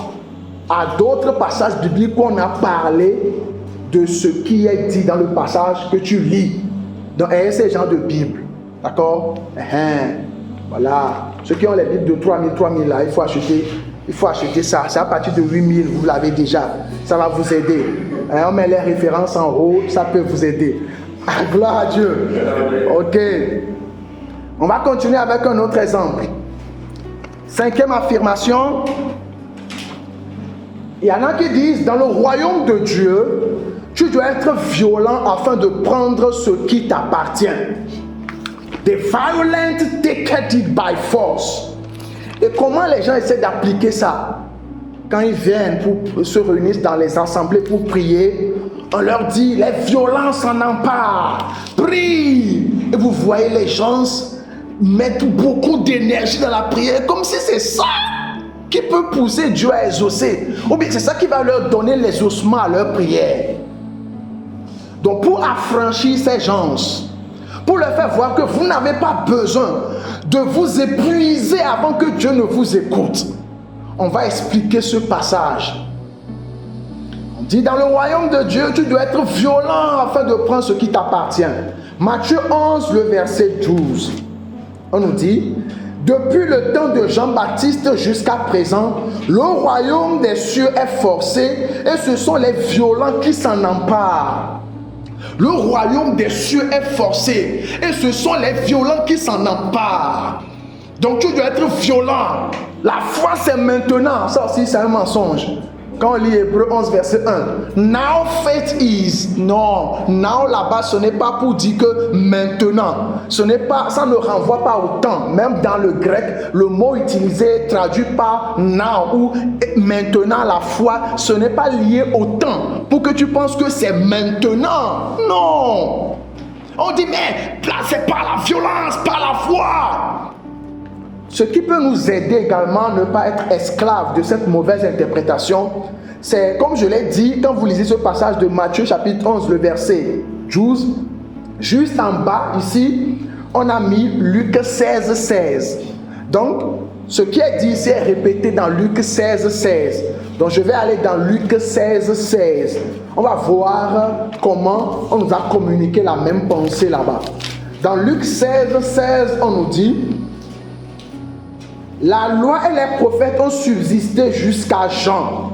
à d'autres passages bibliques où on a parlé de ce qui est dit dans le passage que tu lis. Donc, ce genre de Bible. D'accord? Voilà. Ceux qui ont les Bibles de 3000 là, il faut acheter ça. C'est à partir de 8000, vous l'avez déjà. Ça va vous aider. On met les références en haut, ça peut vous aider. Gloire à Dieu. Ok. On va continuer avec un autre exemple. 5e affirmation. Il y en a qui disent, dans le royaume de Dieu, tu dois être violent afin de prendre ce qui t'appartient. The violent take it by force. Et comment les gens essaient d'appliquer ça? Quand ils viennent pour se réunir dans les assemblées pour prier, on leur dit les violences s'en emparent. Prie. Et vous voyez les gens mettre beaucoup d'énergie dans la prière, comme si c'est ça qui peut pousser Dieu à exaucer. Ou bien c'est ça qui va leur donner l'exaucement à leur prière. Donc pour affranchir ces gens, pour leur faire voir que vous n'avez pas besoin de vous épuiser avant que Dieu ne vous écoute, on va expliquer ce passage. On dit dans le royaume de Dieu, tu dois être violent afin de prendre ce qui t'appartient. Matthieu 11, le verset 12. On nous dit, depuis le temps de Jean-Baptiste jusqu'à présent, le royaume des cieux est forcé et ce sont les violents qui s'en emparent. Le royaume des cieux est forcé et ce sont les violents qui s'en emparent. Donc tu dois être violent. La foi c'est maintenant. Ça aussi c'est un mensonge. Quand on lit Hébreux 11 verset 1, now faith is, non, now là-bas ce n'est pas pour dire que maintenant, ce n'est pas, ça ne renvoie pas au temps. Même dans le grec, le mot utilisé traduit par now ou maintenant, la foi, ce n'est pas lié au temps pour que tu penses que c'est maintenant. Non, on dit mais là c'est par la violence, par la foi. Ce qui peut nous aider également à ne pas être esclaves de cette mauvaise interprétation, c'est comme je l'ai dit, quand vous lisez ce passage de Matthieu chapitre 11, le verset 12, juste en bas ici, on a mis Luc 16, 16. Donc, ce qui est dit ici est répété dans Luc 16, 16. Donc, je vais aller dans Luc 16, 16. On va voir comment on nous a communiqué la même pensée là-bas. Dans Luc 16, 16, on nous dit... La loi et les prophètes ont subsisté jusqu'à Jean.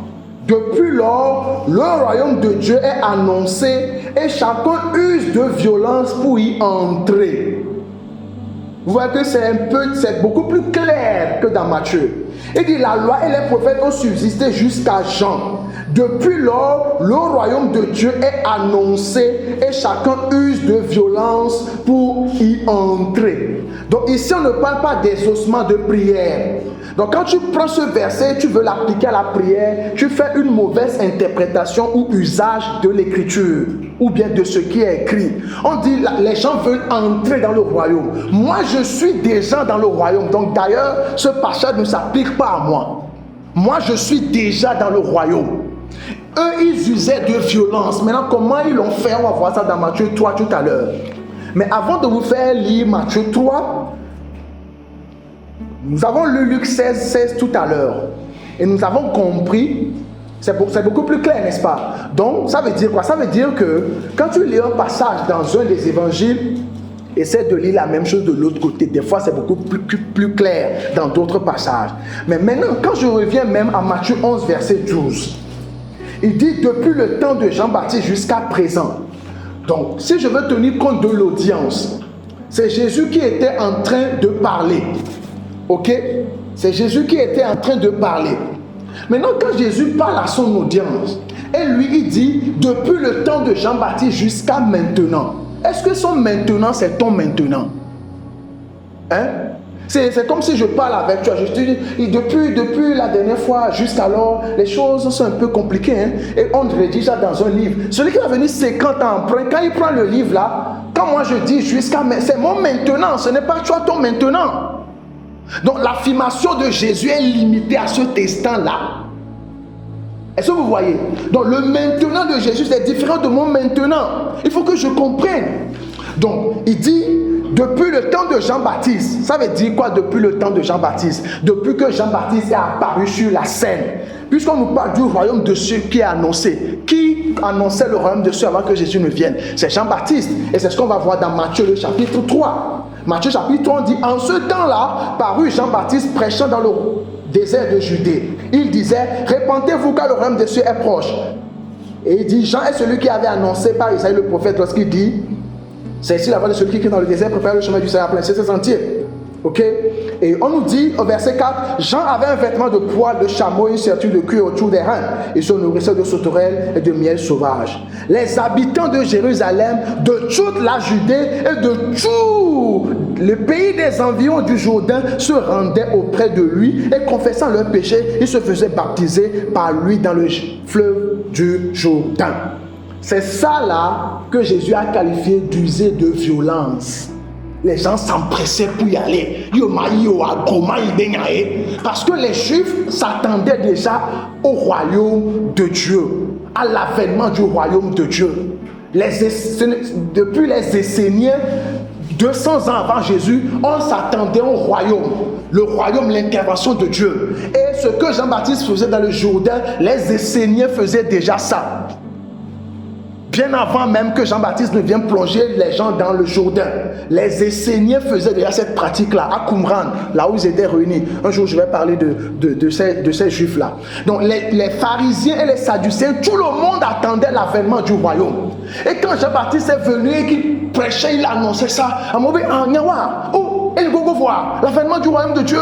Depuis lors, le royaume de Dieu est annoncé et chacun use de violence pour y entrer. Vous voyez que c'est beaucoup plus clair que dans Matthieu. Il dit la loi et les prophètes ont subsisté jusqu'à Jean. Depuis lors, le royaume de Dieu est annoncé et chacun use de violence pour y entrer. Donc ici, on ne parle pas d'exaucement de prière. Donc quand tu prends ce verset, tu veux l'appliquer à la prière, tu fais une mauvaise interprétation ou usage de l'écriture ou bien de ce qui est écrit. On dit les gens veulent entrer dans le royaume. Moi, je suis déjà dans le royaume. Donc d'ailleurs, ce passage ne s'applique pas à moi. Moi, je suis déjà dans le royaume. Eux, ils usaient de violence. Maintenant, comment ils l'ont fait? On va voir ça dans Matthieu 3 tout à l'heure. Mais avant de vous faire lire Matthieu 3, nous avons lu Luc 16 tout à l'heure. Et nous avons compris, c'est beaucoup plus clair, n'est-ce pas? Donc, ça veut dire quoi? Ça veut dire que quand tu lis un passage dans un des évangiles, essaie de lire la même chose de l'autre côté. Des fois, c'est beaucoup plus clair dans d'autres passages. Mais maintenant, quand je reviens même à Matthieu 11, verset 12, il dit depuis le temps de Jean-Baptiste jusqu'à présent. Donc, si je veux tenir compte de l'audience, c'est Jésus qui était en train de parler. Ok? C'est Jésus qui était en train de parler. Maintenant, quand Jésus parle à son audience, et lui, il dit depuis le temps de Jean-Baptiste jusqu'à maintenant. Est-ce que son maintenant, c'est ton maintenant? Hein? C'est comme si je parle avec toi. Je te dis, depuis la dernière fois jusqu'alors, les choses sont un peu compliquées. Hein? Et on rédige ça dans un livre. Celui qui va venir 50 ans après, quand il prend le livre là, quand moi je dis jusqu'à... C'est mon maintenant, ce n'est pas toi ton maintenant. Donc l'affirmation de Jésus est limitée à ce instant-là. Est-ce que vous voyez? Donc le maintenant de Jésus c'est différent de mon maintenant. Il faut que je comprenne. Donc il dit depuis le temps de Jean-Baptiste. Ça veut dire quoi depuis le temps de Jean-Baptiste? Depuis que Jean-Baptiste est apparu sur la scène. Puisqu'on nous parle du royaume de ceux qui est annoncé. Qui annonçait le royaume de ceux avant que Jésus ne vienne? C'est Jean-Baptiste. Et c'est ce qu'on va voir dans Matthieu le chapitre 3. Matthieu chapitre 3, on dit, en ce temps-là, parut Jean-Baptiste prêchant dans le désert de Judée. Il disait, répentez-vous car le royaume de Dieu est proche. Et il dit, Jean est celui qui avait annoncé par Isaïe le prophète lorsqu'il dit, c'est ici la voix de celui qui est dans le désert, prépare le chemin du Seigneur, plein ses sentiers. Ok? Et on nous dit au verset 4, Jean avait un vêtement de poil de chameau et une ceinture de cuir autour des reins. Il se nourrissait de sauterelles et de miel sauvage. Les habitants de Jérusalem, de toute la Judée et de tout le pays des environs du Jourdain se rendaient auprès de lui et confessant leurs péchés, ils se faisaient baptiser par lui dans le fleuve du Jourdain. C'est ça là que Jésus a qualifié d'user de violence. Les gens s'empressaient pour y aller. Parce que les Juifs s'attendaient déjà au royaume de Dieu, à l'avènement du royaume de Dieu. Depuis les Esséniens, 200 ans avant Jésus, on s'attendait au royaume. Le royaume, l'intervention de Dieu. Et ce que Jean-Baptiste faisait dans le Jourdain, les Esséniens faisaient déjà ça. Bien avant même que Jean-Baptiste ne vienne plonger les gens dans le Jourdain. Les Esséniens faisaient déjà cette pratique-là, à Qumran, là où ils étaient réunis. Un jour, je vais parler de ces Juifs-là. Donc, les pharisiens et les sadducéens, tout le monde attendait l'avènement du royaume. Et quand Jean-Baptiste est venu et qu'il prêchait, il annonçait ça. À mon et le gogo voir l'avènement du royaume de Dieu.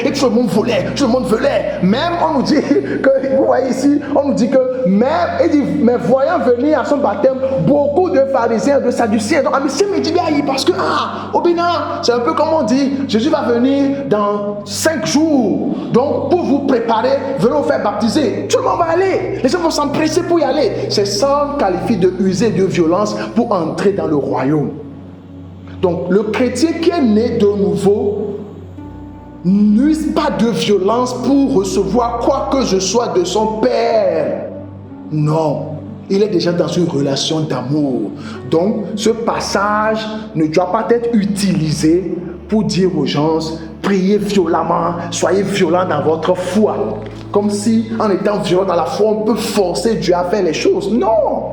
Et tout le monde volait, tout le monde volait. Même on nous dit que, vous voyez ici, on nous dit que même, il dit, mais voyant venir à son baptême beaucoup de pharisiens, de sadducéens. Donc, parce que, c'est un peu comme on dit, Jésus va venir dans 5 jours. Donc, pour vous préparer, venez vous faire baptiser. Tout le monde va aller. Les gens vont s'empresser pour y aller. C'est ça qu'on qualifie de user de violence pour entrer dans le royaume. Donc, le chrétien qui est né de nouveau n'use pas de violence pour recevoir quoi que ce soit de son Père. Non, il est déjà dans une relation d'amour. Donc, ce passage ne doit pas être utilisé pour dire aux gens, priez violemment, soyez violents dans votre foi. Comme si, en étant violent dans la foi, on peut forcer Dieu à faire les choses. Non!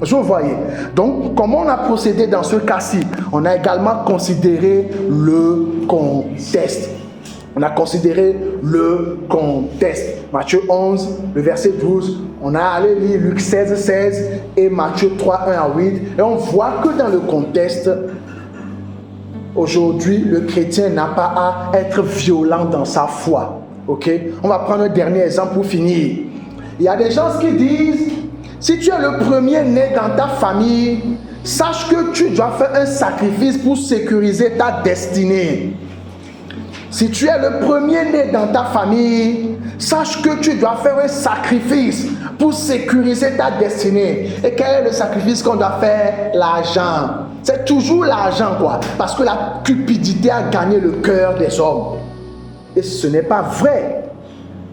Vous voyez. Donc, comment on a procédé dans ce cas-ci? On a également considéré le contexte. On a considéré le contexte. Matthieu 11, le verset 12. On a allé lire Luc 16, 16 et Matthieu 3, 1 à 8. Et on voit que dans le contexte, aujourd'hui, le chrétien n'a pas à être violent dans sa foi. Ok? On va prendre un dernier exemple pour finir. Il y a des gens qui disent, si tu es le premier né dans ta famille, sache que tu dois faire un sacrifice pour sécuriser ta destinée. Si tu es le premier-né dans ta famille, sache que tu dois faire un sacrifice pour sécuriser ta destinée. Et quel est le sacrifice qu'on doit faire? L'argent. C'est toujours l'argent, quoi. Parce que la cupidité a gagné le cœur des hommes. Et ce n'est pas vrai.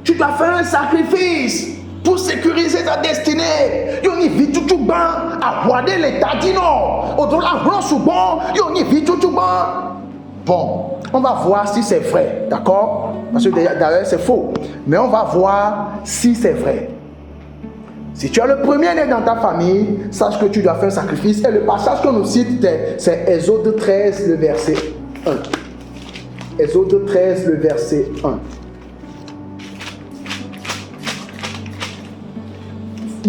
Tu dois faire un sacrifice pour sécuriser ta destinée. Yoni vit tout bon. À regarder l'état dit non. Au-delà, bon. Yoni vit tout bon. Bon, on va voir si c'est vrai, d'accord? Parce que d'ailleurs c'est faux. Mais on va voir si c'est vrai. Si tu es le premier-né dans ta famille, sache que tu dois faire un sacrifice. Et le passage qu'on nous cite, c'est Exode 13, le verset 1. Exode 13, le verset 1.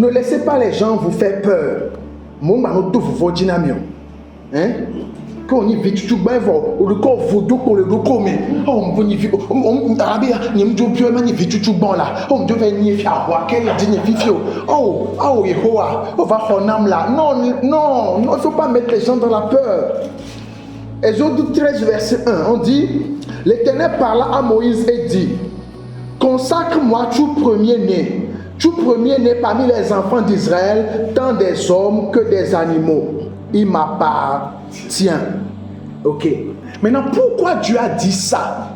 Ne laissez pas les gens vous faire peur. Hein? Quand on y vit tout bien ou le corps vaudou pour le commis. On y vit on arabia ni mjo bio ma ni vit tout bon là. On devait ni fi awa que dit ni fifio. Oh Yehowa, on va honam là. Non, il ne faut pas mettre les gens dans la peur. Exode 13 verset 1, on dit l'Éternel parla à Moïse et dit: consacre-moi tout premier-né parmi les enfants d'Israël, tant des hommes que des animaux. Il m'appartient. Ok. Maintenant, pourquoi Dieu a dit ça?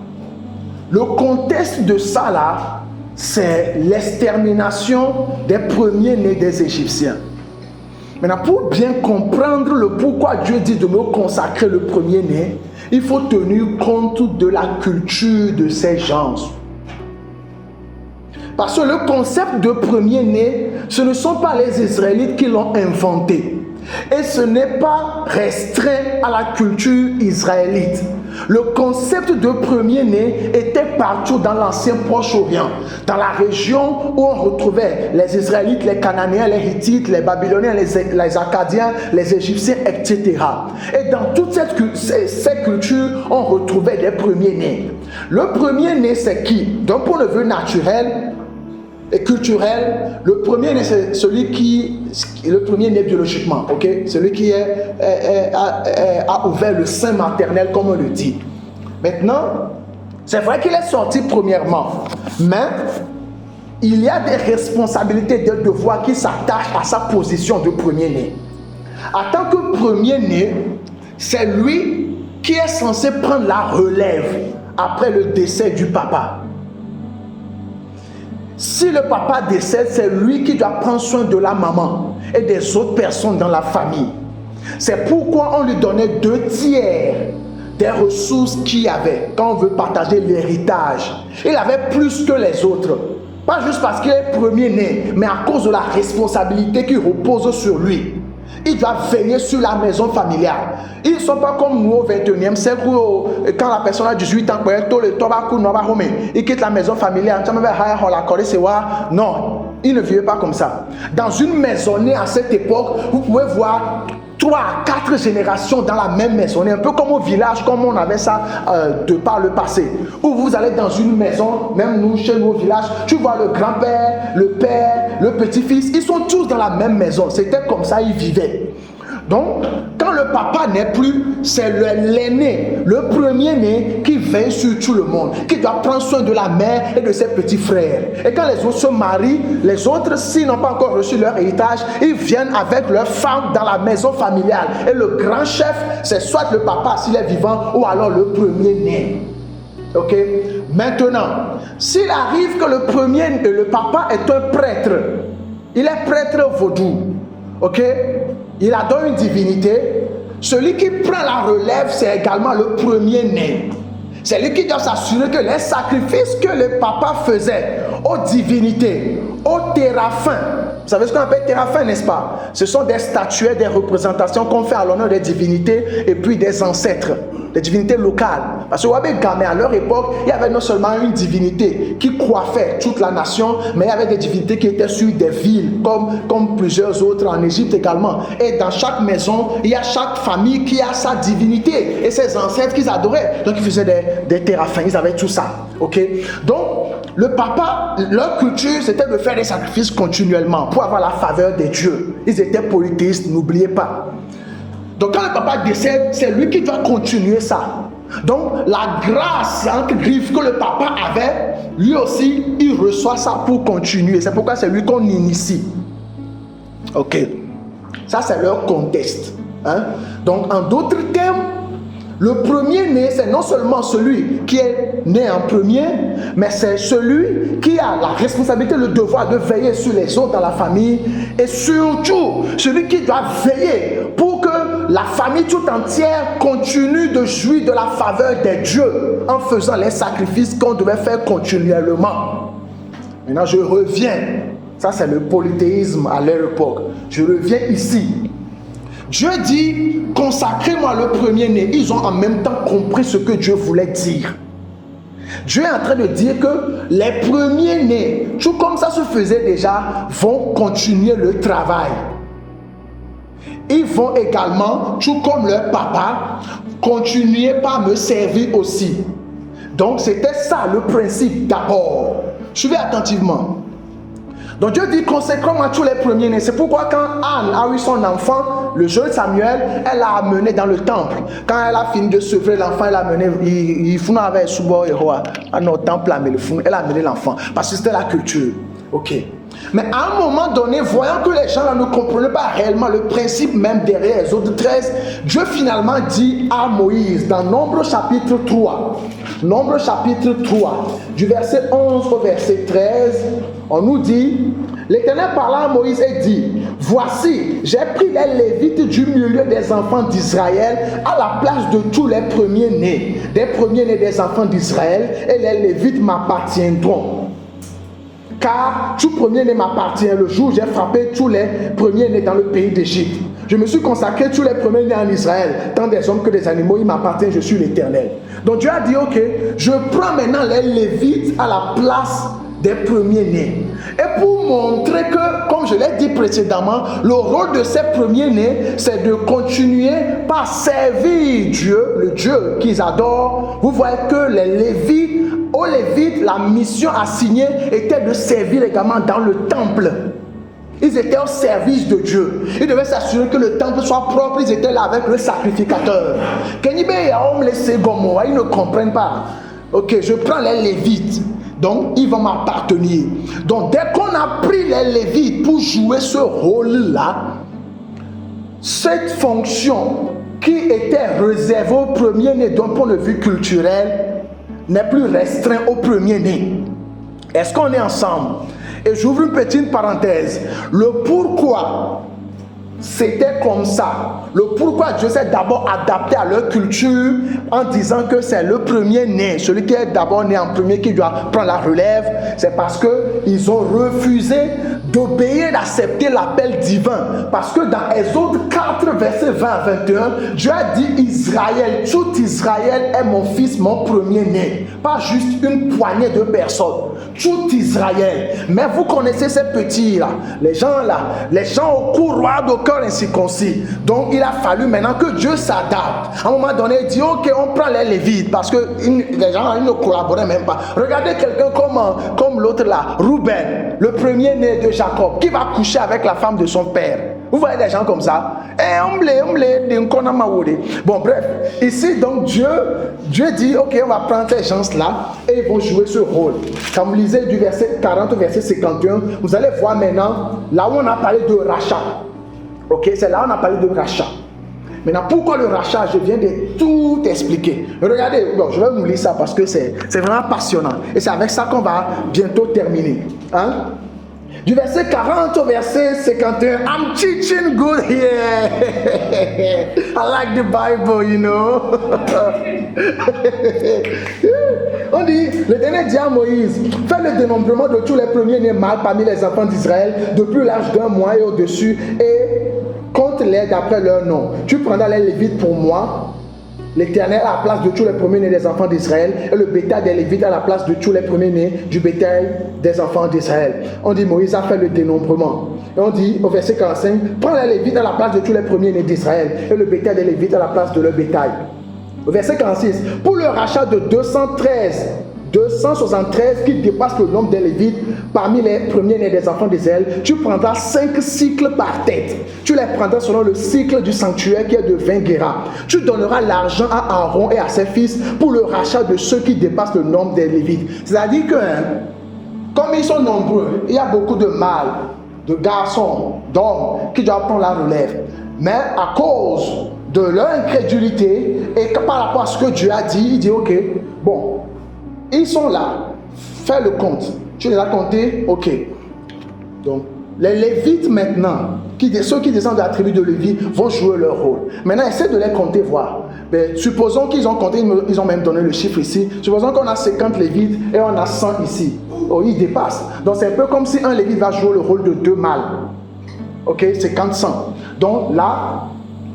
Le contexte de ça là, c'est l'extermination des premiers-nés des Égyptiens. Maintenant, pour bien comprendre le pourquoi Dieu dit de me consacrer le premier-né, il faut tenir compte de la culture de ces gens. Parce que le concept de premier-né, ce ne sont pas les Israélites qui l'ont inventé. Et ce n'est pas restreint à la culture israélite. Le concept de premier-né était partout dans l'ancien Proche-Orient, dans la région où on retrouvait les Israélites, les Cananéens, les Hittites, les Babyloniens, les Acadiens, les Égyptiens, etc. Et dans toutes ces cultures, on retrouvait des premiers-nés. Le premier-né, c'est qui? D'un point de vue naturel et culturel, le premier-né, c'est celui qui est le premier-né biologiquement, ok? Celui qui a ouvert le sein maternel, comme on le dit. Maintenant, c'est vrai qu'il est sorti premièrement, mais il y a des responsabilités, des devoirs qui s'attachent à sa position de premier-né. En tant que premier-né, c'est lui qui est censé prendre la relève après le décès du papa. Si le papa décède, c'est lui qui doit prendre soin de la maman et des autres personnes dans la famille. C'est pourquoi on lui donnait 2/3 des ressources qu'il y avait quand on veut partager l'héritage. Il avait plus que les autres. Pas juste parce qu'il est premier-né, mais à cause de la responsabilité qui repose sur lui. Il doit veiller sur la maison familiale. Ils ne sont pas comme nous au 21e siècle où quand la personne a 18 ans, il quitte la maison familiale. Non, il ne vivait pas comme ça. Dans une maisonnée à cette époque, vous pouvez voir 3 à 4 générations dans la même maisonnée, un peu comme au village, comme on avait ça de par le passé. Où vous allez dans une maison, même nous, chez nous au village, tu vois le grand-père, le père, le petit-fils, ils sont tous dans la même maison. C'était comme ça, ils vivaient. Donc, quand le papa n'est plus, c'est l'aîné, le premier-né qui veille sur tout le monde, qui doit prendre soin de la mère et de ses petits frères. Et quand les autres se marient, les autres, s'ils n'ont pas encore reçu leur héritage, ils viennent avec leur femme dans la maison familiale. Et le grand chef, c'est soit le papa s'il est vivant, ou alors le premier-né. Ok? Maintenant, s'il arrive que le papa est un prêtre, il est prêtre vaudou. Ok? Il adore une divinité. Celui qui prend la relève, c'est également le premier-né. C'est lui qui doit s'assurer que les sacrifices que le papa faisait aux divinités, aux téraphins. Vous savez ce qu'on appelle téraphins, n'est-ce pas? Ce sont des statuettes, des représentations qu'on fait à l'honneur des divinités et puis des ancêtres, des divinités locales. Parce que à leur époque, il y avait non seulement une divinité qui coiffait toute la nation, mais il y avait des divinités qui étaient sur des villes, comme plusieurs autres en Égypte également. Et dans chaque maison, il y a chaque famille qui a sa divinité et ses ancêtres qu'ils adoraient. Donc ils faisaient des téraphins, ils avaient tout ça. Ok? Donc, le papa, leur culture, c'était de faire des sacrifices continuellement pour avoir la faveur des dieux. Ils étaient polythéistes, n'oubliez pas. Donc quand le papa décède, c'est lui qui doit continuer ça. Donc, la grâce, entre griffes, que le papa avait, lui aussi, il reçoit ça pour continuer. C'est pourquoi c'est lui qu'on initie. Ok. Ça, c'est leur contexte. Hein? Donc, en d'autres termes, le premier-né, c'est non seulement celui qui est né en premier, mais c'est celui qui a la responsabilité, le devoir de veiller sur les autres dans la famille, et surtout celui qui doit veiller pour que la famille tout entière continue de jouir de la faveur des dieux en faisant les sacrifices qu'on devait faire continuellement. Maintenant, je reviens. Ça, c'est le polythéisme à leur époque. Je reviens ici. Dieu dit, consacrez-moi le premier-né. Ils ont en même temps compris ce que Dieu voulait dire. Dieu est en train de dire que les premiers-nés, tout comme ça se faisait déjà, vont continuer le travail. Ils vont également, tout comme leur papa, continuer par me servir aussi. Donc c'était ça le principe d'abord. Suivez attentivement. Donc Dieu dit, consacrez-moi tous les premiers-nés. C'est pourquoi quand Anne a eu son enfant, le jeune Samuel, elle l'a amené dans le temple. Quand elle a fini de sevrer l'enfant, elle l'a amené, elle a amené l'enfant. Parce que c'était la culture. Ok. Mais à un moment donné, voyant que les gens là ne comprenaient pas réellement le principe même derrière les autres 13, Dieu finalement dit à Moïse, dans Nombre chapitre 3, Nombre chapitre 3, du verset 11 au verset 13, on nous dit, l'Éternel parla à Moïse et dit, voici, j'ai pris les Lévites du milieu des enfants d'Israël à la place de tous les premiers-nés, des premiers-nés des enfants d'Israël, et les Lévites m'appartiendront. Car tout premier-né m'appartient. Le jour où j'ai frappé tous les premiers-nés dans le pays d'Égypte, je me suis consacré tous les premiers-nés en Israël, tant des hommes que des animaux, ils m'appartiennent, je suis l'Éternel. Donc Dieu a dit, ok, je prends maintenant les Lévites à la place des premiers-nés. Et pour montrer que, comme je l'ai dit précédemment, le rôle de ces premiers-nés, c'est de continuer par servir Dieu, le Dieu qu'ils adorent. Vous voyez que les Lévites, aux Lévites, la mission assignée était de servir également dans le temple. Ils étaient au service de Dieu. Ils devaient s'assurer que le temple soit propre. Ils étaient là avec le sacrificateur. Ils ne comprennent pas. Ok, je prends les Lévites. Donc, ils vont m'appartenir. Donc, dès qu'on a pris les Lévites pour jouer ce rôle-là, cette fonction qui était réservée au premier-né d'un point de vue culturel n'est plus restreinte au premier-né. Est-ce qu'on est ensemble? Et j'ouvre une petite parenthèse. Le pourquoi c'était comme ça. Le pourquoi Dieu s'est d'abord adapté à leur culture en disant que c'est le premier-né, celui qui est d'abord né en premier qui doit prendre la relève, c'est parce qu'ils ont refusé d'obéir, d'accepter l'appel divin. Parce que dans Exode 4, verset 20 à 21, Dieu a dit Israël, tout Israël est mon fils, mon premier-né. Pas juste une poignée de personnes. Tout Israël. Mais vous connaissez ces petits-là, les gens au courroie de cœur incirconcis. Donc il a fallu maintenant que Dieu s'adapte. À un moment donné, il dit ok, on prend les Lévites parce que les gens ils ne collaboraient même pas. Regardez quelqu'un comme l'autre là, Ruben, le premier-né de Jacob, qui va coucher avec la femme de son père. Vous voyez des gens comme ça. Bon, bref. Ici, donc, Dieu dit, ok, on va prendre ces gens-là et ils vont jouer ce rôle. Quand vous lisez du verset 40 au verset 51, vous allez voir maintenant, là où on a parlé de rachat. Ok, c'est là où on a parlé de rachat. Maintenant, pourquoi le rachat? Je viens de tout expliquer. Regardez, bon, je vais vous lire ça parce que c'est vraiment passionnant. Et c'est avec ça qu'on va bientôt terminer. Hein? Du verset 40 au verset 51, I'm teaching good here. I like the Bible, you know. On dit, l'Éternel dit à Moïse, fais le dénombrement de tous les premiers-nés mâles parmi les enfants d'Israël, depuis l'âge d'un mois et au-dessus, et compte-les d'après leur nom. Tu prendras les Lévites pour moi, l'Éternel à la place de tous les premiers-nés des enfants d'Israël, et le bétail des Lévites à la place de tous les premiers-nés du bétail des enfants d'Israël. On dit Moïse a fait le dénombrement. Et on dit au verset 45, prends les Lévites à la place de tous les premiers-nés d'Israël, et le bétail des Lévites à la place de leur bétail. Au verset 46, pour le rachat de 213 273 qui dépassent le nombre des Lévites, parmi les premiers-nés des enfants d'Israël, tu prendras 5 cycles par tête. Tu les prendras selon le cycle du sanctuaire qui est de 20 guéras. Tu donneras l'argent à Aaron et à ses fils pour le rachat de ceux qui dépassent le nombre des Lévites. C'est-à-dire que, comme ils sont nombreux, il y a beaucoup de mâles, de garçons, d'hommes qui doivent prendre la relève. Mais à cause de leur incrédulité et que par rapport à ce que Dieu a dit, il dit ok, bon, ils sont là, fais le compte. Tu les as comptés, ok. Donc, les Lévites maintenant, ceux qui descendent de la tribu de Lévi vont jouer leur rôle. Maintenant, essaie de les compter, voir. Mais supposons qu'ils ont compté, ils ont même donné le chiffre ici. Supposons qu'on a 50 Lévites et on a 100 ici. Oh, ils dépassent. Donc, c'est un peu comme si un Lévite va jouer le rôle de 2 mâles. Ok, 50-100. Donc là,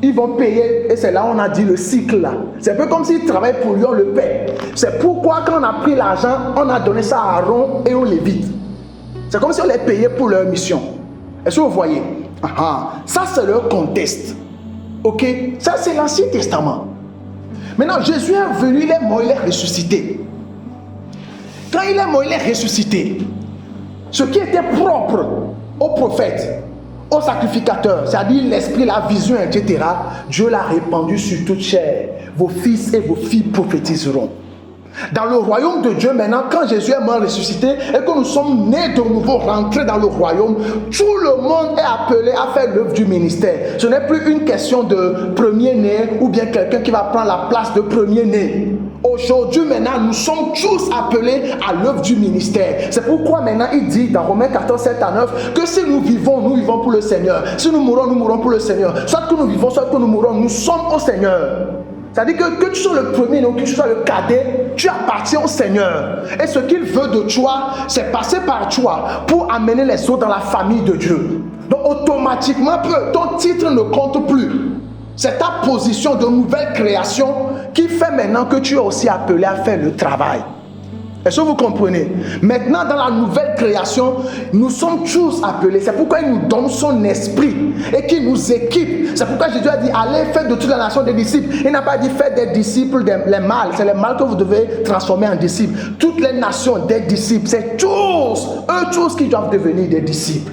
ils vont payer, et c'est là on a dit le cycle là. C'est un peu comme s'ils travaillent pour lui, on le paie. C'est pourquoi quand on a pris l'argent, on a donné ça à Aaron et aux Lévites. C'est comme si on les payait pour leur mission. Est-ce que vous voyez? Ça c'est leur contexte. Ok? Ça c'est l'Ancien Testament. Maintenant, Jésus est venu, il est mort, il est ressuscité. Quand il est mort, il est ressuscité. Ce qui était propre aux prophètes, aux sacrificateurs, c'est-à-dire l'esprit, la vision, etc., Dieu l'a répandu sur toute chair. Vos fils et vos filles prophétiseront. Dans le royaume de Dieu, maintenant, quand Jésus est mort ressuscité et que nous sommes nés de nouveau, rentrés dans le royaume, tout le monde est appelé à faire l'œuvre du ministère. Ce n'est plus une question de premier-né ou bien quelqu'un qui va prendre la place de premier-né. Aujourd'hui, maintenant, nous sommes tous appelés à l'œuvre du ministère. C'est pourquoi maintenant il dit dans Romains 14, 7 à 9 que si nous vivons pour le Seigneur. Si nous mourons pour le Seigneur. Soit que nous vivons, soit que nous mourons, nous sommes au Seigneur. C'est-à-dire que tu sois le premier ou que tu sois le cadet, tu appartiens au Seigneur. Et ce qu'il veut de toi, c'est passer par toi pour amener les autres dans la famille de Dieu. Donc automatiquement, ton titre ne compte plus. C'est ta position de nouvelle création qui fait maintenant que tu es aussi appelé à faire le travail. Est-ce que vous comprenez? Maintenant, dans la nouvelle création, nous sommes tous appelés. C'est pourquoi il nous donne son esprit et qu'il nous équipe. C'est pourquoi Jésus a dit, allez, faites de toute la nation des disciples. Il n'a pas dit, faites des disciples, les mâles. C'est les mâles que vous devez transformer en disciples. Toutes les nations des disciples, c'est eux tous qui doivent devenir des disciples.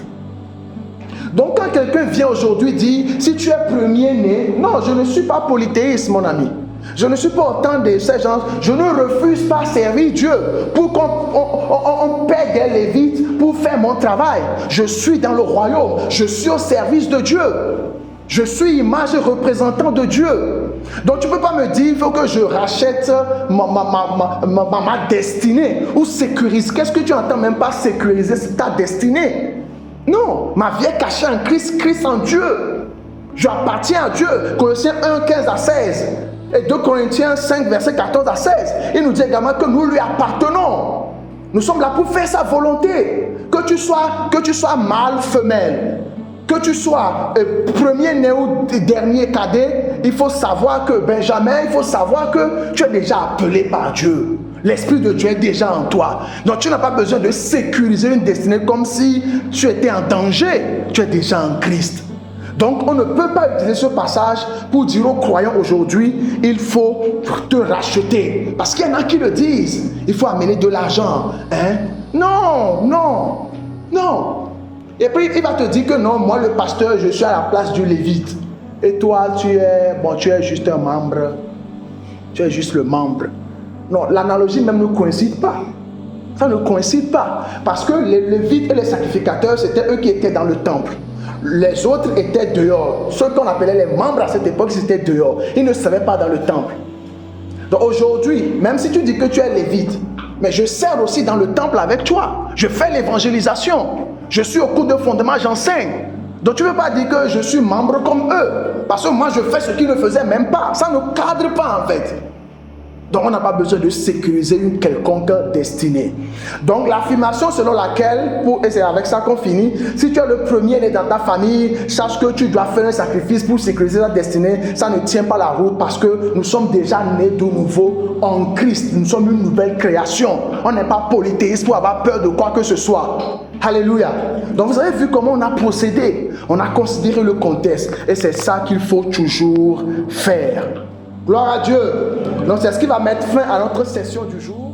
Donc quand quelqu'un vient aujourd'hui dire, si tu es premier-né, non, je ne suis pas polythéiste, mon ami. Je ne suis pas autant de ces gens. Je ne refuse pas servir Dieu pour qu'on paie des Lévites pour faire mon travail. Je suis dans le royaume. Je suis au service de Dieu. Je suis image et représentant de Dieu. Donc tu ne peux pas me dire, il faut que je rachète ma destinée ou sécurise. Qu'est-ce que tu entends même pas sécuriser ta destinée? Non, ma vie est cachée en Christ, Christ en Dieu. J'appartiens à Dieu. Colossiens 1, 15 à 16. Et 2 Corinthiens 5, versets 14 à 16. Il nous dit également que nous lui appartenons. Nous sommes là pour faire sa volonté. Que tu sois mâle, femelle, que tu sois premier-né ou dernier cadet, il faut savoir que Benjamin, il faut savoir que tu es déjà appelé par Dieu. L'Esprit de Dieu est déjà en toi. Donc tu n'as pas besoin de sécuriser une destinée comme si tu étais en danger. Tu es déjà en Christ. Donc on ne peut pas utiliser ce passage pour dire aux croyants aujourd'hui, il faut te racheter. Parce qu'il y en a qui le disent, il faut amener de l'argent. Non. Et puis il va te dire que non, moi le pasteur, je suis à la place du Lévite. Et toi, tu es juste un membre. Tu es juste le membre. Non, l'analogie même ne coïncide pas. Ça ne coïncide pas. Parce que les Lévites et les sacrificateurs, c'était eux qui étaient dans le temple. Les autres étaient dehors. Ceux qu'on appelait les membres à cette époque, c'était dehors. Ils ne savaient pas dans le temple. Donc aujourd'hui, même si tu dis que tu es lévite, mais je sers aussi dans le temple avec toi. Je fais l'évangélisation. Je suis au cours de fondement, j'enseigne. Donc tu ne veux pas dire que je suis membre comme eux. Parce que moi, je fais ce qu'ils ne faisaient même pas. Ça ne cadre pas en fait. Donc on n'a pas besoin de sécuriser une quelconque destinée. Donc l'affirmation selon laquelle, et c'est avec ça qu'on finit, si tu es le premier-né dans ta famille, sache que tu dois faire un sacrifice pour sécuriser ta destinée, ça ne tient pas la route parce que nous sommes déjà nés de nouveau en Christ. Nous sommes une nouvelle création. On n'est pas polythéiste pour avoir peur de quoi que ce soit. Alléluia. Donc vous avez vu comment on a procédé. On a considéré le contexte et c'est ça qu'il faut toujours faire. Gloire à Dieu. Donc c'est ce qui va mettre fin à notre session du jour.